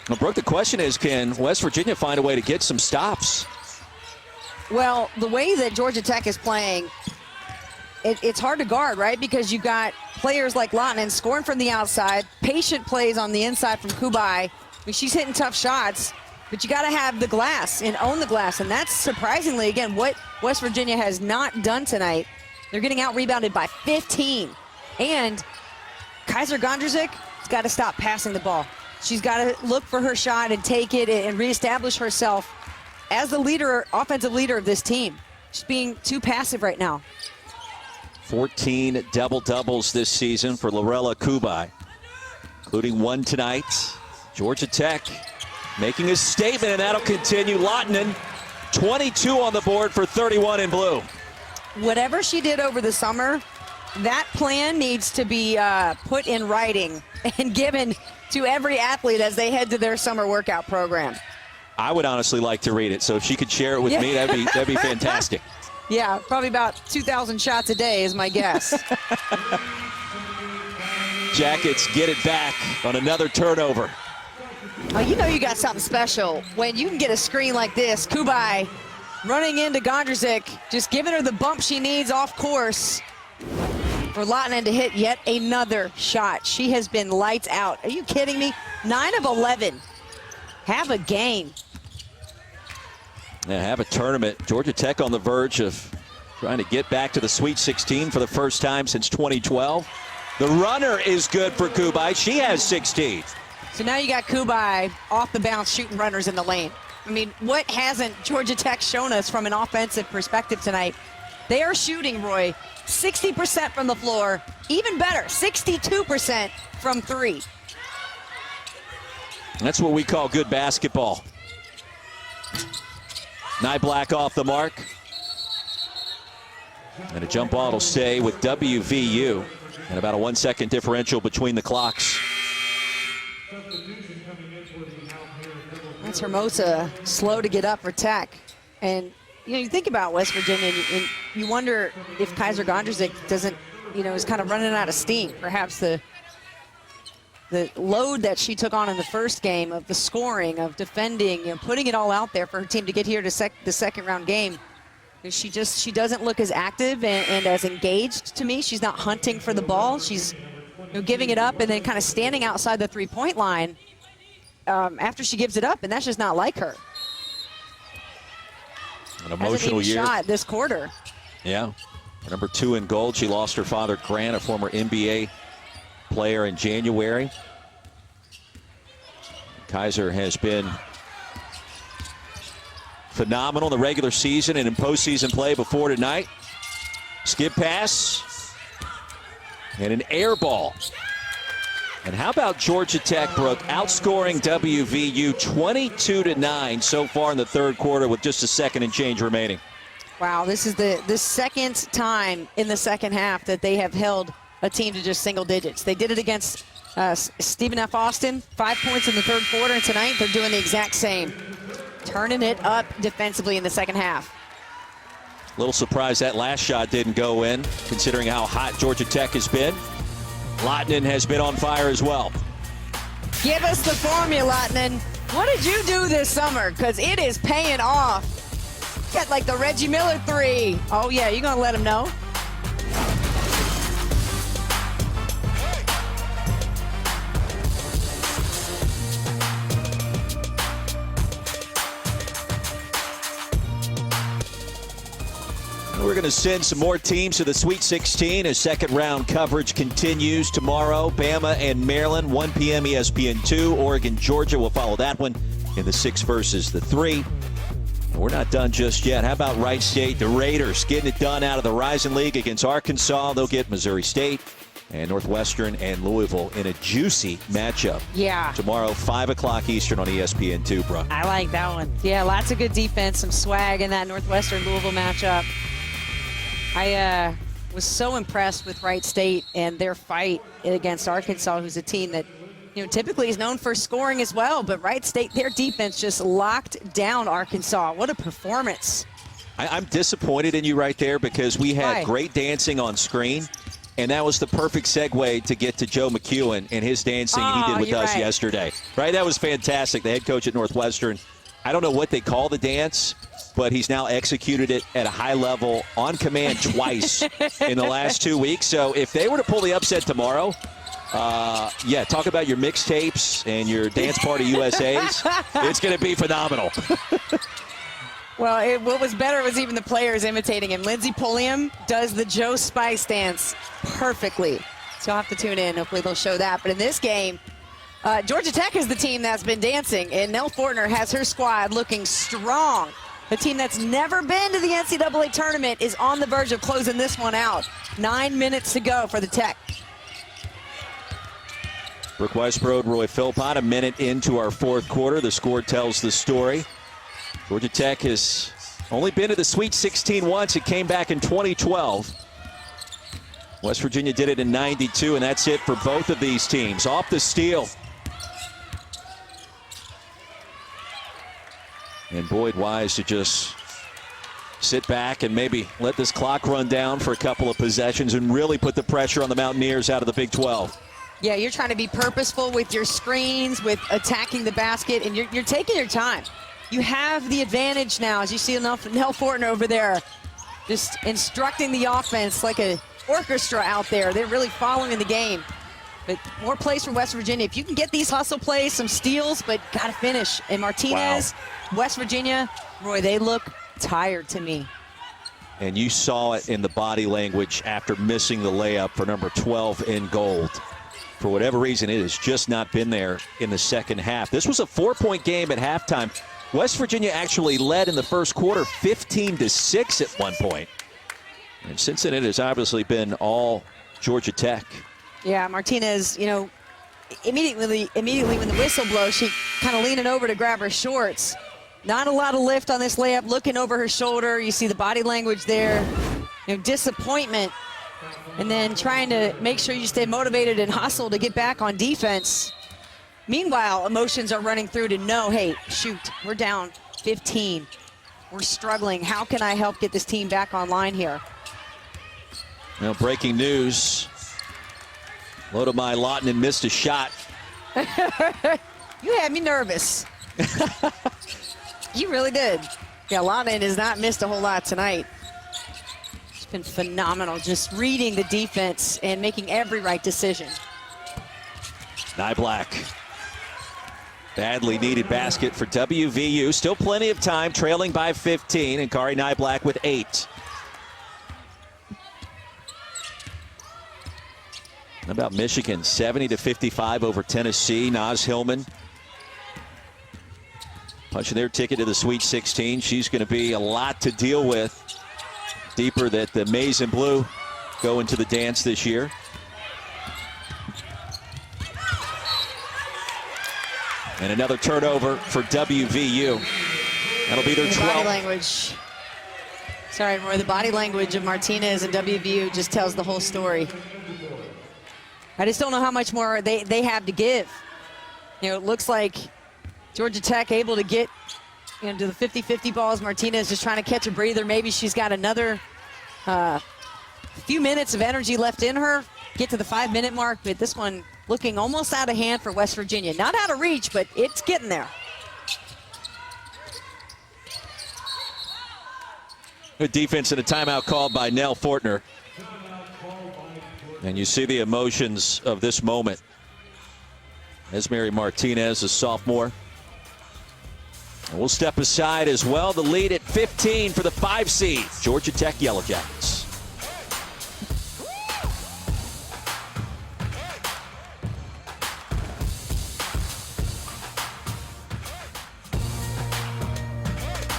Well, Brooke, the question is, can West Virginia find a way to get some stops? Well, the way that Georgia Tech is playing, it's hard to guard, right? Because you got players like Lawton scoring from the outside, patient plays on the inside from Kubai. I mean, she's hitting tough shots, but you got to have the glass and own the glass. And that's surprisingly, again, what West Virginia has not done tonight. They're getting out-rebounded by 15. And Kaiser Gondrzik has got to stop passing the ball. She's got to look for her shot and take it and reestablish herself as the leader, offensive leader of this team. She's being too passive right now. 14 double-doubles this season for Lorella Kubai, including one tonight. Georgia Tech making a statement, and that'll continue. Lautinen, 22 on the board for 31 in blue. Whatever she did over the summer, that plan needs to be put in writing and given to every athlete as they head to their summer workout program. I would honestly like to read it, so if she could share it with me, that'd be fantastic. Yeah, probably about 2,000 shots a day is my guess. Jackets get it back on another turnover. Oh, you know you got something special when you can get a screen like this. Kubai running into Gondrzik, just giving her the bump she needs off course for Lautinen to hit yet another shot. She has been lights out. Are you kidding me? 9 of 11. Have a game. Yeah, have a tournament. Georgia Tech on the verge of trying to get back to the Sweet 16 for the first time since 2012. The runner is good for Kubai. She has 16. So now you got Kubai off the bounce shooting runners in the lane. I mean, what hasn't Georgia Tech shown us from an offensive perspective tonight? They are shooting, Roy, 60% from the floor. Even better, 62% from three. That's what we call good basketball. Nyblack off the mark. And a jump ball will stay with WVU. And about a 1 second differential between the clocks. That's Hermosa, slow to get up for Tech. And, you think about West Virginia, and you wonder if Kaiser Gondrzik doesn't, is kind of running out of steam. Perhaps the load that she took on in the first game of the scoring, of defending, putting it all out there for her team to get here to the second round game. She doesn't look as active and as engaged to me. She's not hunting for the ball. She's giving it up and then kind of standing outside the three-point line after she gives it up, and that's just not like her. An emotional year. Shot this quarter. Yeah. Number 2 in gold. She lost her father, Grant, a former NBA player, in January. Kaiser has been phenomenal in the regular season and in postseason play before tonight. Skip pass and an air ball. And how about Georgia Tech, Brooke, outscoring WVU 22-9 so far in the third quarter with just a second and change remaining. Wow, this is the second time in the second half that they have held a team to just single digits. They did it against Stephen F. Austin, 5 points in the third quarter, and tonight they're doing the exact same. Turning it up defensively in the second half. A little surprised that last shot didn't go in, considering how hot Georgia Tech has been. Lottinen has been on fire as well. Give us the formula, Lottinen. What did you do this summer? Because it is paying off. Got like the Reggie Miller 3. Oh, yeah, you're going to let him know? We're going to send some more teams to the Sweet 16 as second round coverage continues tomorrow. Bama and Maryland, 1 p.m. ESPN2. Oregon, Georgia will follow that one in the 6 versus the 3. And we're not done just yet. How about Wright State? The Raiders getting it done out of the Rising League against Arkansas. They'll get Missouri State and Northwestern and Louisville in a juicy matchup. Yeah. Tomorrow, 5 o'clock Eastern on ESPN2, bro. I like that one. Yeah, lots of good defense, some swag in that Northwestern-Louisville matchup. I was so impressed with Wright State and their fight against Arkansas, who's a team that, typically is known for scoring as well. But Wright State, their defense just locked down Arkansas. What a performance. I'm disappointed in you right there because we had Why? Great dancing on screen, and that was the perfect segue to get to Joe McEwen and his dancing he did with us yesterday. Right? That was fantastic. The head coach at Northwestern, I don't know what they call the dance, but he's now executed it at a high level on command twice in the last 2 weeks. So if they were to pull the upset tomorrow, talk about your mixtapes and your Dance Party USAs. It's going to be phenomenal. Well, what was better was even the players imitating him. Lindsey Pulliam does the Joe Spice dance perfectly. So you'll have to tune in. Hopefully they'll show that. But in this game, Georgia Tech is the team that's been dancing, and Nell Fortner has her squad looking strong. The team that's never been to the NCAA tournament is on the verge of closing this one out. 9 minutes to go for the Tech. Brooke Weisbrod, Roy Philpott, a minute into our fourth quarter. The score tells the story. Georgia Tech has only been to the Sweet 16 once. It came back in 2012. West Virginia did it in 92, and that's it for both of these teams. Off the steal. And Boyd wise to just sit back and maybe let this clock run down for a couple of possessions and really put the pressure on the Mountaineers out of the Big 12. Yeah, you're trying to be purposeful with your screens, with attacking the basket, and you're taking your time. You have the advantage now, as you see Nell Fortner over there, just instructing the offense like an orchestra out there. They're really following the game. But more plays for West Virginia. If you can get these hustle plays, some steals, but got to finish. And Martinez, West Virginia, Roy, they look tired to me. And you saw it in the body language after missing the layup for number 12 in gold. For whatever reason, it has just not been there in the second half. This was a 4-point game at halftime. West Virginia actually led in the first quarter 15-6 at one point. And since then, it has obviously been all Georgia Tech. Yeah, Martinez, immediately when the whistle blows, she kind of leaning over to grab her shorts. Not a lot of lift on this layup, looking over her shoulder. You see the body language there, disappointment. And then trying to make sure you stay motivated and hustle to get back on defense. Meanwhile, emotions are running through to know, hey, shoot, we're down 15. We're struggling. How can I help get this team back online here? Well, breaking news. Lodemai Lautinen missed a shot. You had me nervous. You really did. Yeah, Lautinen has not missed a whole lot tonight. It's been phenomenal, just reading the defense and making every right decision. Nyblack. Badly needed basket for WVU. Still plenty of time, trailing by 15, and Kari Nyblack with 8. How about Michigan? 70-55 over Tennessee. Naz Hillman punching their ticket to the Sweet 16. She's going to be a lot to deal with. Deeper that the Maize and Blue go into the dance this year. And another turnover for WVU. That'll be their 12th. Body language. Sorry, Roy. The body language of Martinez and WVU just tells the whole story. I just don't know how much more they have to give. You know, it looks like Georgia Tech able to get to the 50-50 balls. Martinez just trying to catch a breather. Maybe she's got another few minutes of energy left in her. Get to the 5-minute mark, but this one looking almost out of hand for West Virginia. Not out of reach, but it's getting there. Good defense and a timeout called by Nell Fortner. And you see the emotions of this moment. Esmeri Martinez, a sophomore. And we'll step aside as well. The lead at 15 for the 5 seed, Georgia Tech Yellow Jackets.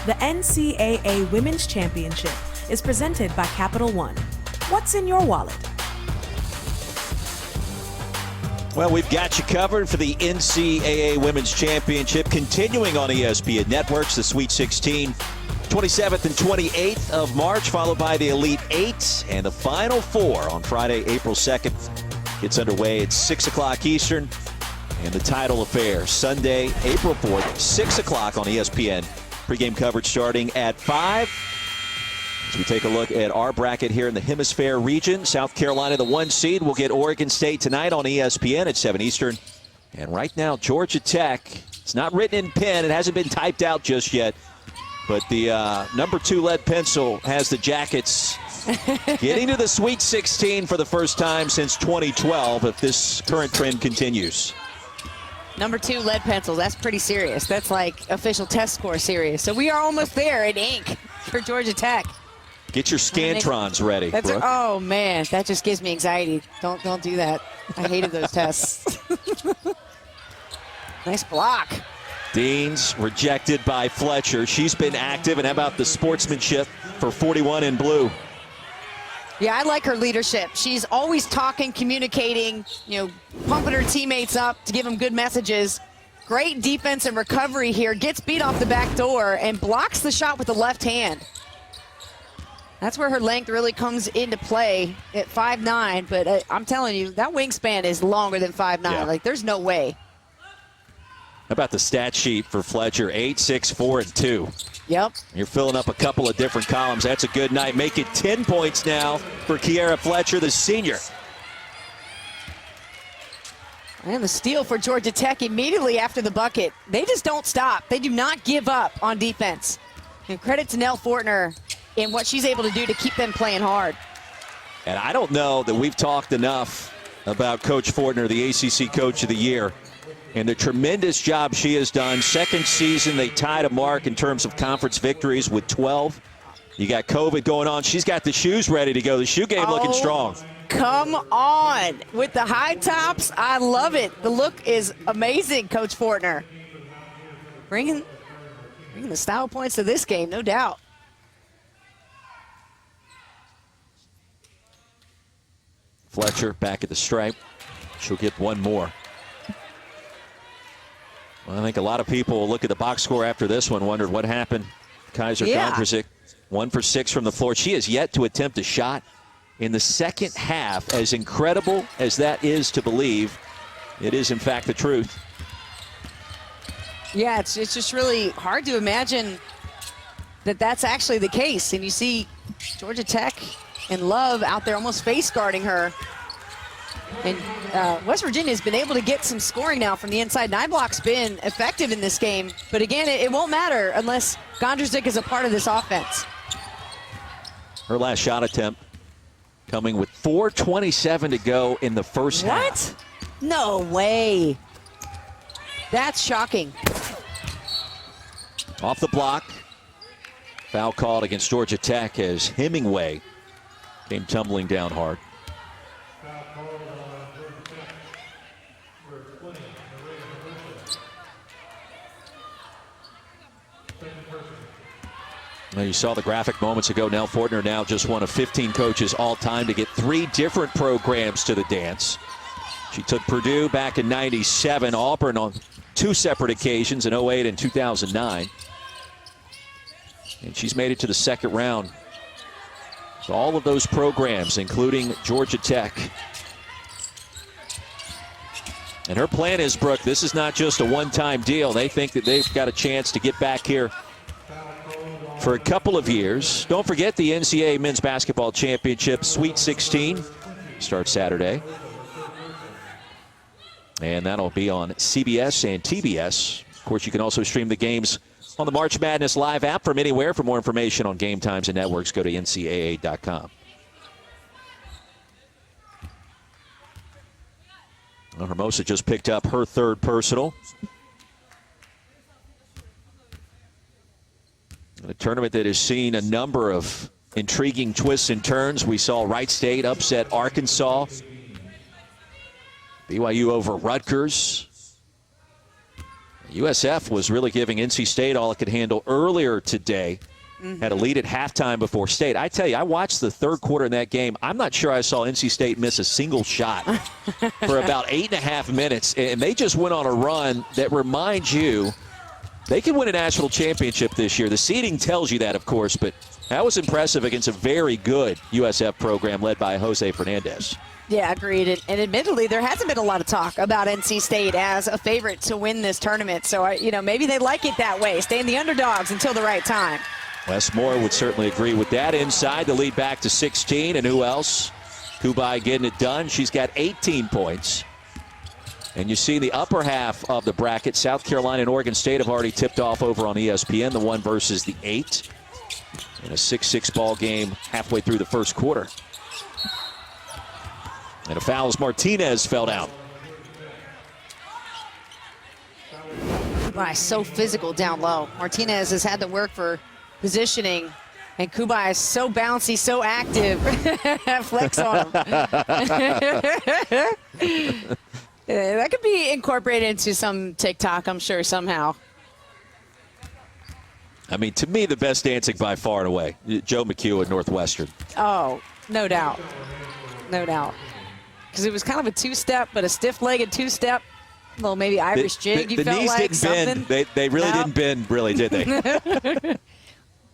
The NCAA Women's Championship is presented by Capital One. What's in your wallet? Well, we've got you covered for the NCAA Women's Championship, continuing on ESPN Networks, the Sweet 16, 27th and 28th of March, followed by the Elite 8 and the Final 4 on Friday, April 2nd. Gets underway at 6 o'clock Eastern, and the title affair Sunday, April 4th, 6 o'clock on ESPN. Pre-game coverage starting at 5. As we take a look at our bracket here in the Hemisphere region, South Carolina, the 1 seed, will get Oregon State tonight on ESPN at 7 Eastern. And right now, Georgia Tech, it's not written in pen. It hasn't been typed out just yet. But the number 2 lead pencil has the Jackets getting to the Sweet 16 for the first time since 2012 if this current trend continues. Number 2 lead pencil, that's pretty serious. That's like official test score serious. So we are almost there in ink for Georgia Tech. Get your Scantrons ready, Brooke. Oh, man, that just gives me anxiety. Don't do that. I hated those tests. Nice block. Deans rejected by Fletcher. She's been active, and how about the sportsmanship for 41 in blue? Yeah, I like her leadership. She's always talking, communicating, pumping her teammates up to give them good messages. Great defense and recovery here. Gets beat off the back door and blocks the shot with the left hand. That's where her length really comes into play at 5'9", but I'm telling you, that wingspan is longer than 5'9". Yeah. Like, there's no way. How about the stat sheet for Fletcher? 8, 6, 4, and 2. Yep. You're filling up a couple of different columns. That's a good night. Make it 10 points now for Kiera Fletcher, the senior. And the steal for Georgia Tech immediately after the bucket. They just don't stop. They do not give up on defense. And credit to Nell Fortner in what she's able to do to keep them playing hard. And I don't know that we've talked enough about Coach Fortner, the ACC Coach of the Year, and the tremendous job she has done. Second season, they tied a mark in terms of conference victories with 12. You got COVID going on. She's got the shoes ready to go. The shoe game looking strong. Come on. With the high tops, I love it. The look is amazing, Coach Fortner. Bringing the style points to this game, no doubt. Fletcher back at the stripe. She'll get one more. Well, I think a lot of people will look at the box score after this one, wondered what happened. Kaiser Gondrzik, 1 for 6 from the floor. She has yet to attempt a shot in the second half. As incredible as that is to believe, it is in fact the truth. Yeah, it's just really hard to imagine that that's actually the case. And you see Georgia Tech and Love out there almost face guarding her. And West Virginia's been able to get some scoring now from the inside. Niblock's been effective in this game. But again, it won't matter unless Gondrzik is a part of this offense. Her last shot attempt coming with 4:27 to go in the first half. What? No way. That's shocking. Off the block. Foul called against Georgia Tech as Hemingway came tumbling down hard. Now you saw the graphic moments ago. Nell Fortner now just one of 15 coaches all time to get 3 different programs to the dance. She took Purdue back in '97, Auburn on 2 separate occasions in '08 and 2009. And she's made it to the second round. So all of those programs, including Georgia Tech. And her plan is, Brooke, this is not just a one-time deal. They think that they've got a chance to get back here for a couple of years. Don't forget the NCAA Men's Basketball Championship Sweet 16 starts Saturday. And that'll be on CBS and TBS. Of course, you can also stream the games on the March Madness Live app from anywhere. For more information on game times and networks, go to ncaa.com. Well, Hermosa just picked up her 3rd personal. In a tournament that has seen a number of intriguing twists and turns. We saw Wright State upset Arkansas. BYU over Rutgers. USF was really giving NC State all it could handle earlier today. Had a lead at halftime before State. I tell you, I watched the 3rd quarter in that game. I'm not sure I saw NC State miss a single shot for about 8.5 minutes. And they just went on a run that reminds you they can win a national championship this year. The seeding tells you that, of course, but that was impressive against a very good USF program led by Jose Fernandez. Yeah, agreed. And admittedly, there hasn't been a lot of talk about NC State as a favorite to win this tournament. So, maybe they like it that way, staying the underdogs until the right time. Wes Moore would certainly agree with that. Inside, the lead back to 16. And who else? Kubai getting it done. She's got 18 points. And you see the upper half of the bracket. South Carolina and Oregon State have already tipped off over on ESPN, the 1 versus the 8. In a 6-6 ball game halfway through the first quarter. And a foul as Martinez fell down. Kubai so physical down low. Martinez has had to work for positioning, and Kubai is so bouncy, so active. Flex on him. That could be incorporated into some TikTok, I'm sure, somehow. I mean, to me, the best dancing by far and away, Joe McHugh at Northwestern. Oh, no doubt. No doubt. Because it was kind of a 2-step, but a stiff-legged 2-step. A little maybe Irish jig, you felt like. The knees didn't bend. They really didn't bend, really, did they?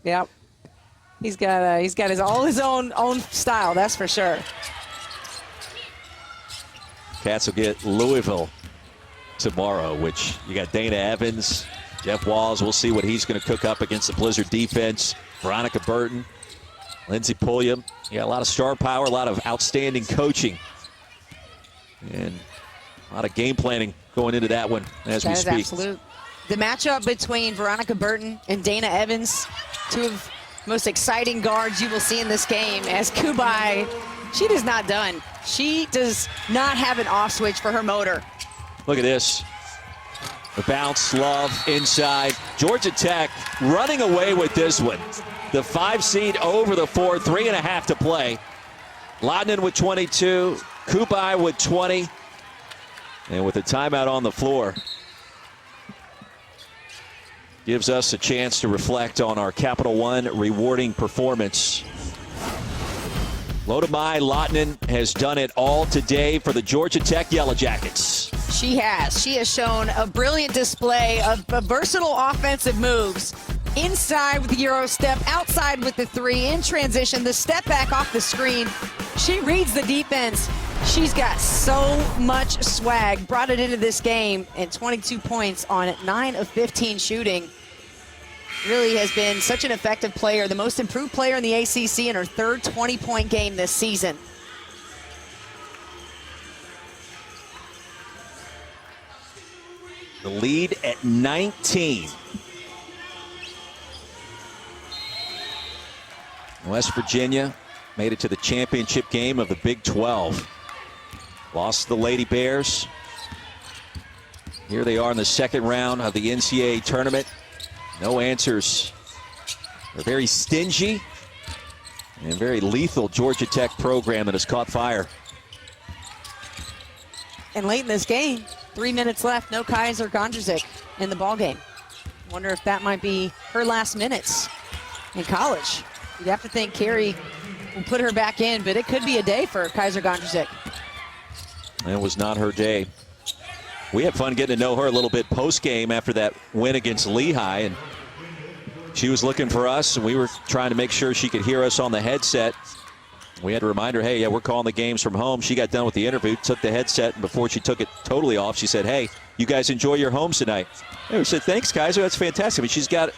Yep. He's got all his own style, that's for sure. Cats will get Louisville tomorrow, which you got Dana Evans, Jeff Walls. We'll see what he's going to cook up against the Blizzard defense. Veronica Burton, Lindsey Pulliam. You got a lot of star power, a lot of outstanding coaching, and a lot of game planning going into that one as we speak. That is absolute. The matchup between Veronica Burton and Dana Evans, 2 of the most exciting guards you will see in this game, as Kubai, she is not done. She does not have an off switch for her motor. Look at this. The bounce, Love, inside. Georgia Tech running away with this one. The 5 seed over the 4, 3.5 to play. Lodnan with 22, Kubai with 20. And with a timeout on the floor, gives us a chance to reflect on our Capital One rewarding performance. Lodamai Lotnan has done it all today for the Georgia Tech Yellow Jackets. She has. She has shown a brilliant display of versatile offensive moves. Inside with the Euro step, outside with the 3, in transition, the step back off the screen. She reads the defense She's got so much swag, brought it into this game, and 22 points on 9 of 15 shooting. Really has been such an effective player, the most improved player in the ACC in her third 20-point game this season. The lead at 19. West Virginia made it to the championship game of the Big 12. Lost to the Lady Bears. Here they are in the second round of the NCAA tournament. No answers. They're very stingy and very lethal Georgia Tech program that has caught fire. And late in this game, 3 minutes left, no Kaiser Gondrzik in the ballgame. Wonder if that might be her last minutes in college. You'd have to think Carey will put her back in, but it could be a day for Kaiser Gondrzik. It was not her day. We had fun getting to know her a little bit post-game after that win against Lehigh, and she was looking for us, and we were trying to make sure she could hear us on the headset. We had to remind her, hey, yeah, we're calling the games from home. She got done with the interview, took the headset, and before she took it totally off, she said, hey, you guys enjoy your homes tonight. And we said, thanks, Kaiser, that's fantastic. I mean, she's got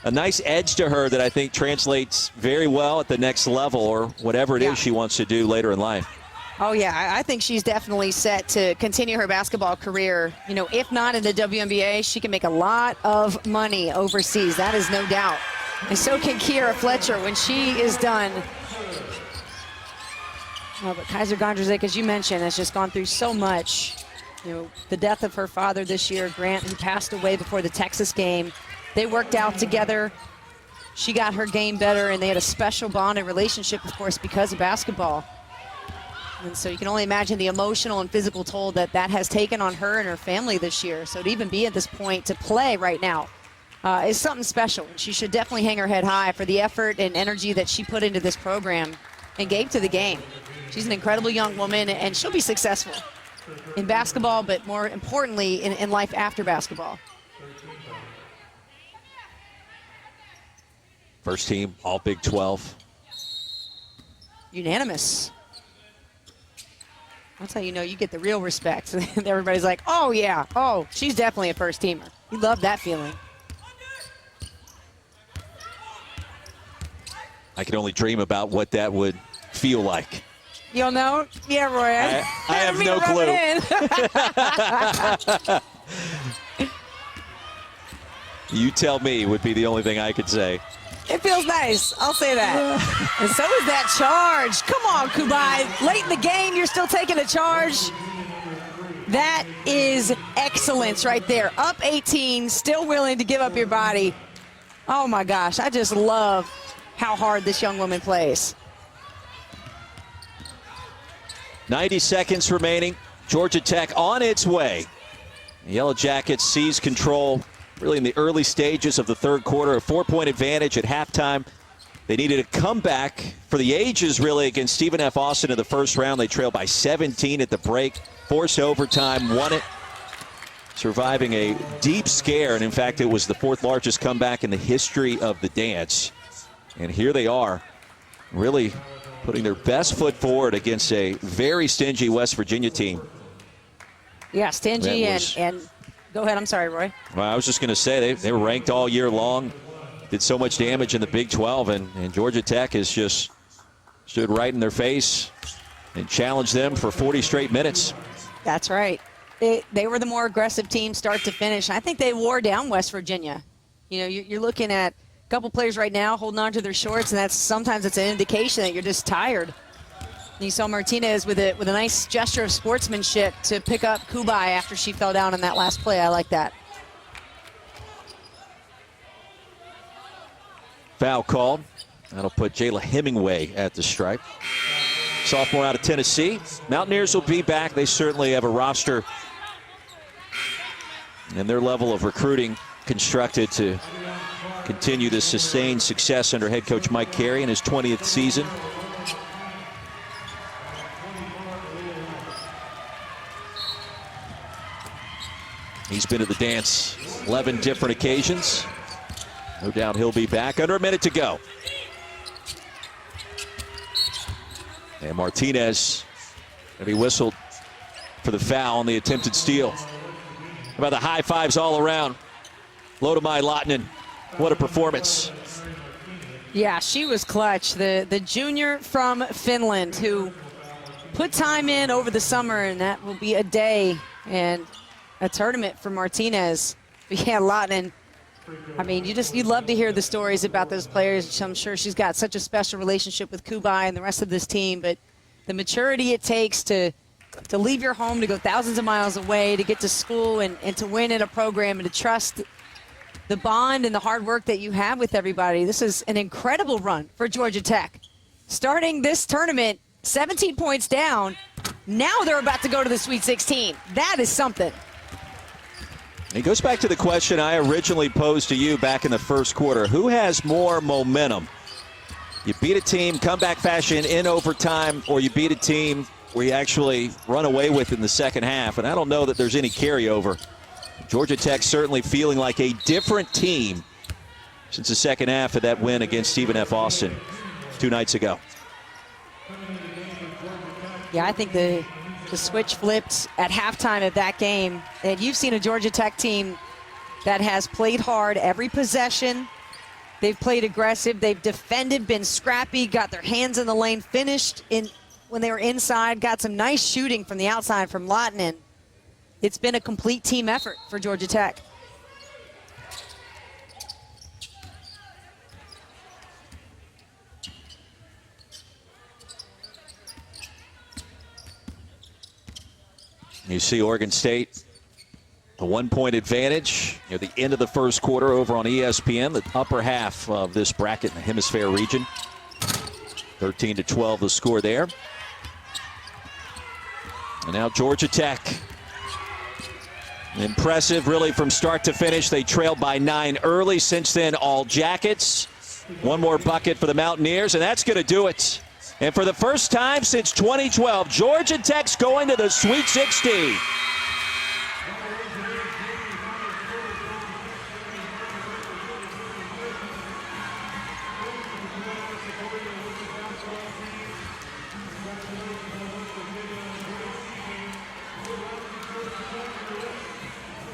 a nice edge to her that I think translates very well at the next level or whatever it is she wants to do later in life. Oh, yeah, I think she's definitely set to continue her basketball career. You know, if not in the WNBA, she can make a lot of money overseas. That is no doubt. And so can Kiera Fletcher when she is done. Oh, but Kaiser Gondrzik, as you mentioned, has just gone through so much. You know, the death of her father this year, Grant, who passed away before the Texas game. They worked out together. She got her game better, and they had a special bond and relationship, of course, because of basketball. And so you can only imagine the emotional and physical toll that that has taken on her and her family this year. So to even be at this point to play right now is something special. She should definitely hang her head high for the effort and energy that she put into this program and gave to the game. She's an incredible young woman, and she'll be successful in basketball, but more importantly in life after basketball. First team, all Big 12. Unanimous. That's how you know you get the real respect. Everybody's like, oh, yeah. Oh, she's definitely a first teamer. You love that feeling. I can only dream about what that would feel like. You'll know? Yeah, Roy. I have no clue. You tell me would be the only thing I could say. It feels nice. I'll say that. And so is that charge. Come on, Kubai. Late in the game, you're still taking a charge. That is excellence right there. Up 18, still willing to give up your body. Oh, my gosh. I just love how hard this young woman plays. 90 seconds remaining. Georgia Tech on its way. The Yellow Jackets seize control really in the early stages of the third quarter. A 4-point advantage at halftime. They needed a comeback for the ages, really, against Stephen F. Austin in the first round. They trailed by 17 at the break. Forced overtime, won it. Surviving a deep scare, and in fact, it was the fourth largest comeback in the history of the dance. And here they are, really putting their best foot forward against a very stingy West Virginia team. Yeah, stingy and go ahead. I'm sorry, Roy. Well, I was just going to say they were ranked all year long, did so much damage in the Big 12, and Georgia Tech has just stood right in their face and challenged them for 40 straight minutes. That's right. They were the more aggressive team start to finish. I think they wore down West Virginia. You know, you're looking at a couple players right now holding on to their shorts, and sometimes it's an indication that you're just tired. And you saw Martinez with a nice gesture of sportsmanship to pick up Kubai after she fell down in that last play. I like that. Foul called. That'll put Jayla Hemingway at the stripe. Sophomore out of Tennessee. Mountaineers will be back. They certainly have a roster and their level of recruiting constructed to continue this sustained success under head coach Mike Carey in his 20th season. He's been to the dance 11 different occasions. No doubt he'll be back. Under a minute to go. And Martinez And he whistled for the foul on the attempted steal. How about the high fives all around? Lotomai Lahtinen, what a performance. Yeah, she was clutch. The junior from Finland who put time in over the summer, and that will be a day and a tournament for Martinez. But yeah, Lahtinen, I mean, you love to hear the stories about those players. I'm sure she's got such a special relationship with Kubai and the rest of this team, but the maturity it takes to leave your home, to go thousands of miles away, to get to school and to win in a program and to trust the bond and the hard work that you have with everybody. This is an incredible run for Georgia Tech. Starting this tournament, 17 points down. Now they're about to go to the Sweet 16. That is something. It goes back to the question I originally posed to you back in the first quarter. Who has more momentum? You beat a team comeback fashion in overtime, or you beat a team where you actually run away with in the second half? And I don't know that there's any carryover. Georgia Tech certainly feeling like a different team since the second half of that win against Stephen F. Austin 2 nights ago. Yeah, I think the switch flipped at halftime of that game. And you've seen a Georgia Tech team that has played hard every possession. They've played aggressive. They've defended, been scrappy, got their hands in the lane, finished when they were inside, got some nice shooting from the outside from Lahtinen. It's been a complete team effort for Georgia Tech. You see Oregon State, a 1-point advantage near the end of the first quarter over on ESPN, the upper half of this bracket in the Hemisphere region. 13-12 the score there. And now Georgia Tech. Impressive, really, from start to finish. They trailed by 9 early. Since then, all Jackets. One more bucket for the Mountaineers, and that's going to do it. And for the first time since 2012, Georgia Tech's going to the Sweet 16.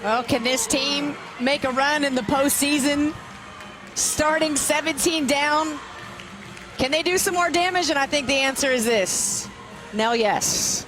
Well, can this team make a run in the postseason? Starting 17 down. Can they do some more damage? And I think the answer is this. No, yes.